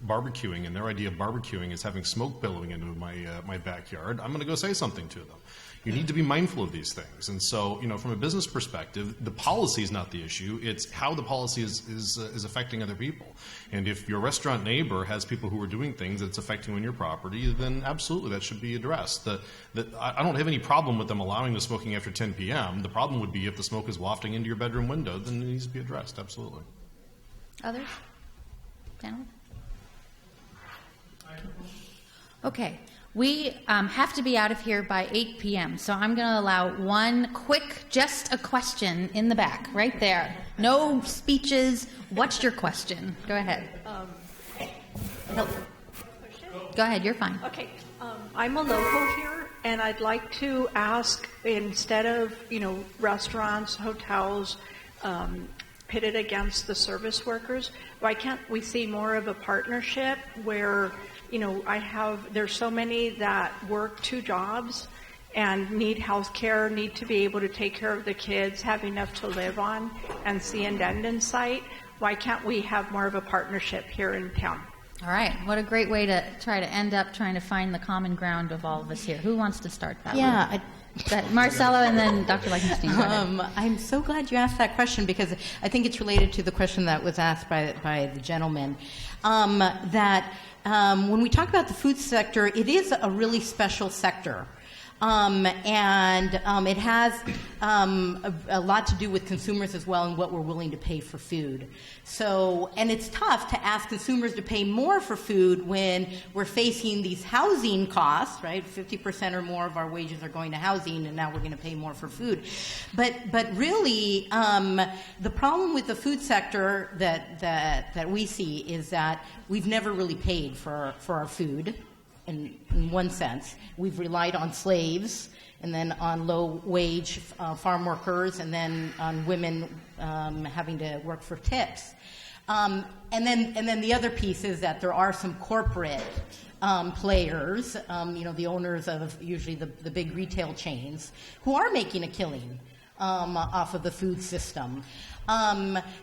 barbecuing, and their idea of barbecuing is having smoke billowing into my backyard, I'm going to go say something to them. You need to be mindful of these things. And so, from a business perspective, the policy is not the issue. It's how the policy is affecting other people. And if your restaurant neighbor has people who are doing things that's affecting on your property, then absolutely that should be addressed. I don't have any problem with them allowing the smoking after 10 p.m. The problem would be if the smoke is wafting into your bedroom window, then it needs to be addressed, absolutely. Others? Panel? Okay. We have to be out of here by 8 p.m., so I'm going to allow one quick, just a question in the back, right there. No speeches. What's your question? Go ahead. No. Go ahead, you're fine. Okay. I'm a local here, and I'd like to ask, instead of, restaurants, hotels, pitted against the service workers, why can't we see more of a partnership where there's so many that work 2 jobs and need health care, need to be able to take care of the kids, have enough to live on, and see an end in sight. Why can't we have more of a partnership here in town? All right. What a great way to try to end up trying to find the common ground of all of us here. Who wants to start that one? Marcelo and then Dr. Leichenstein. Go ahead. I'm so glad you asked that question because I think it's related to the question that was asked by the gentleman. When we talk about the food sector, it is a really special sector. It has a lot to do with consumers as well and what we're willing to pay for food. And it's tough to ask consumers to pay more for food when we're facing these housing costs, right? 50% or more of our wages are going to housing, and now we're going to pay more for food. But really, the problem with the food sector that we see is that we've never really paid for our food. In one sense, we've relied on slaves, and then on low-wage farm workers, and then on women having to work for tips. And then the other piece is that there are some corporate players, the owners of usually the big retail chains, who are making a killing off of the food system.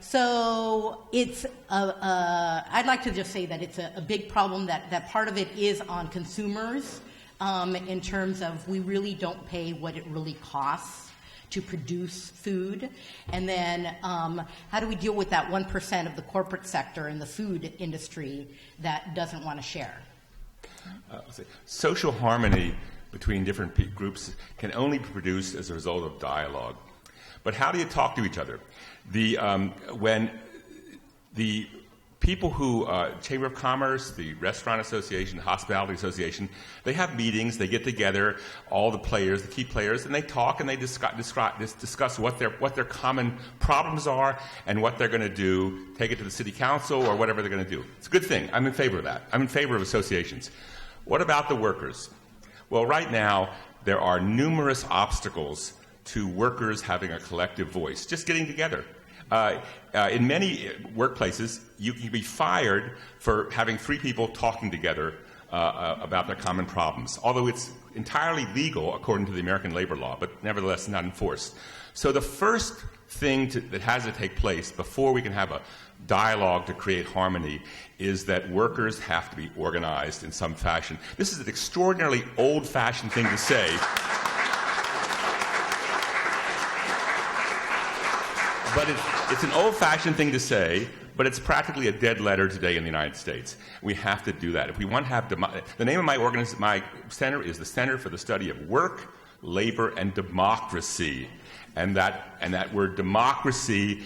So it's I'd like to just say that it's a big problem that part of it is on consumers in terms of we really don't pay what it really costs to produce food. And then how do we deal with that 1% of the corporate sector in the food industry that doesn't want to share? Social harmony between different groups can only be produced as a result of dialogue. But how do you talk to each other? When the people who, Chamber of Commerce, the Restaurant Association, the Hospitality Association, they have meetings, they get together, all the players, the key players, and they talk and they discuss what their common problems are and what they're going to do, take it to the city council or whatever they're going to do. It's a good thing. I'm in favor of that. I'm in favor of associations. What about the workers? Well, right now, there are numerous obstacles to workers having a collective voice, just getting together. In many workplaces, you can be fired for having 3 people talking together about their common problems, although it's entirely legal according to the American labor law, but nevertheless not enforced. So the first thing that has to take place before we can have a dialogue to create harmony is that workers have to be organized in some fashion. This is an extraordinarily old-fashioned thing to say. But it's an old-fashioned thing to say, but it's practically a dead letter today in the United States. We have to do that. If we want to have the name of my center is the Center for the Study of Work, Labor, and Democracy, and that word democracy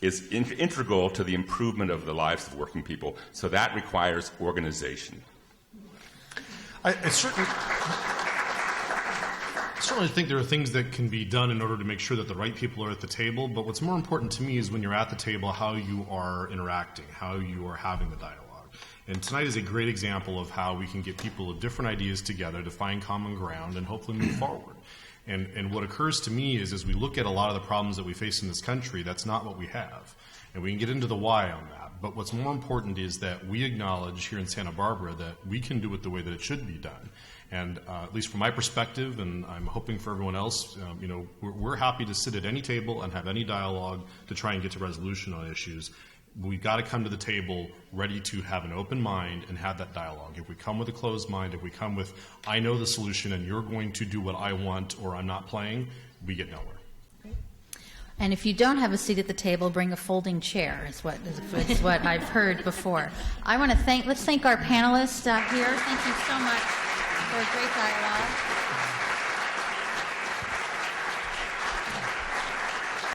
is integral to the improvement of the lives of working people. So that requires organization. I certainly think there are things that can be done in order to make sure that the right people are at the table, but what's more important to me is when you're at the table, how you are interacting, how you are having the dialogue. And tonight is a great example of how we can get people with different ideas together to find common ground and hopefully move forward. And what occurs to me is as we look at a lot of the problems that we face in this country, that's not what we have. And we can get into the why on that. But what's more important is that we acknowledge here in Santa Barbara that we can do it the way that it should be done. And at least from my perspective, and I'm hoping for everyone else, we're happy to sit at any table and have any dialogue to try and get to resolution on issues. We've got to come to the table ready to have an open mind and have that dialogue. If we come with a closed mind, if we come with, I know the solution and you're going to do what I want or I'm not playing, we get nowhere. And if you don't have a seat at the table, bring a folding chair, is what I've heard before. Let's thank our panelists here. Thank you so much for a great dialogue.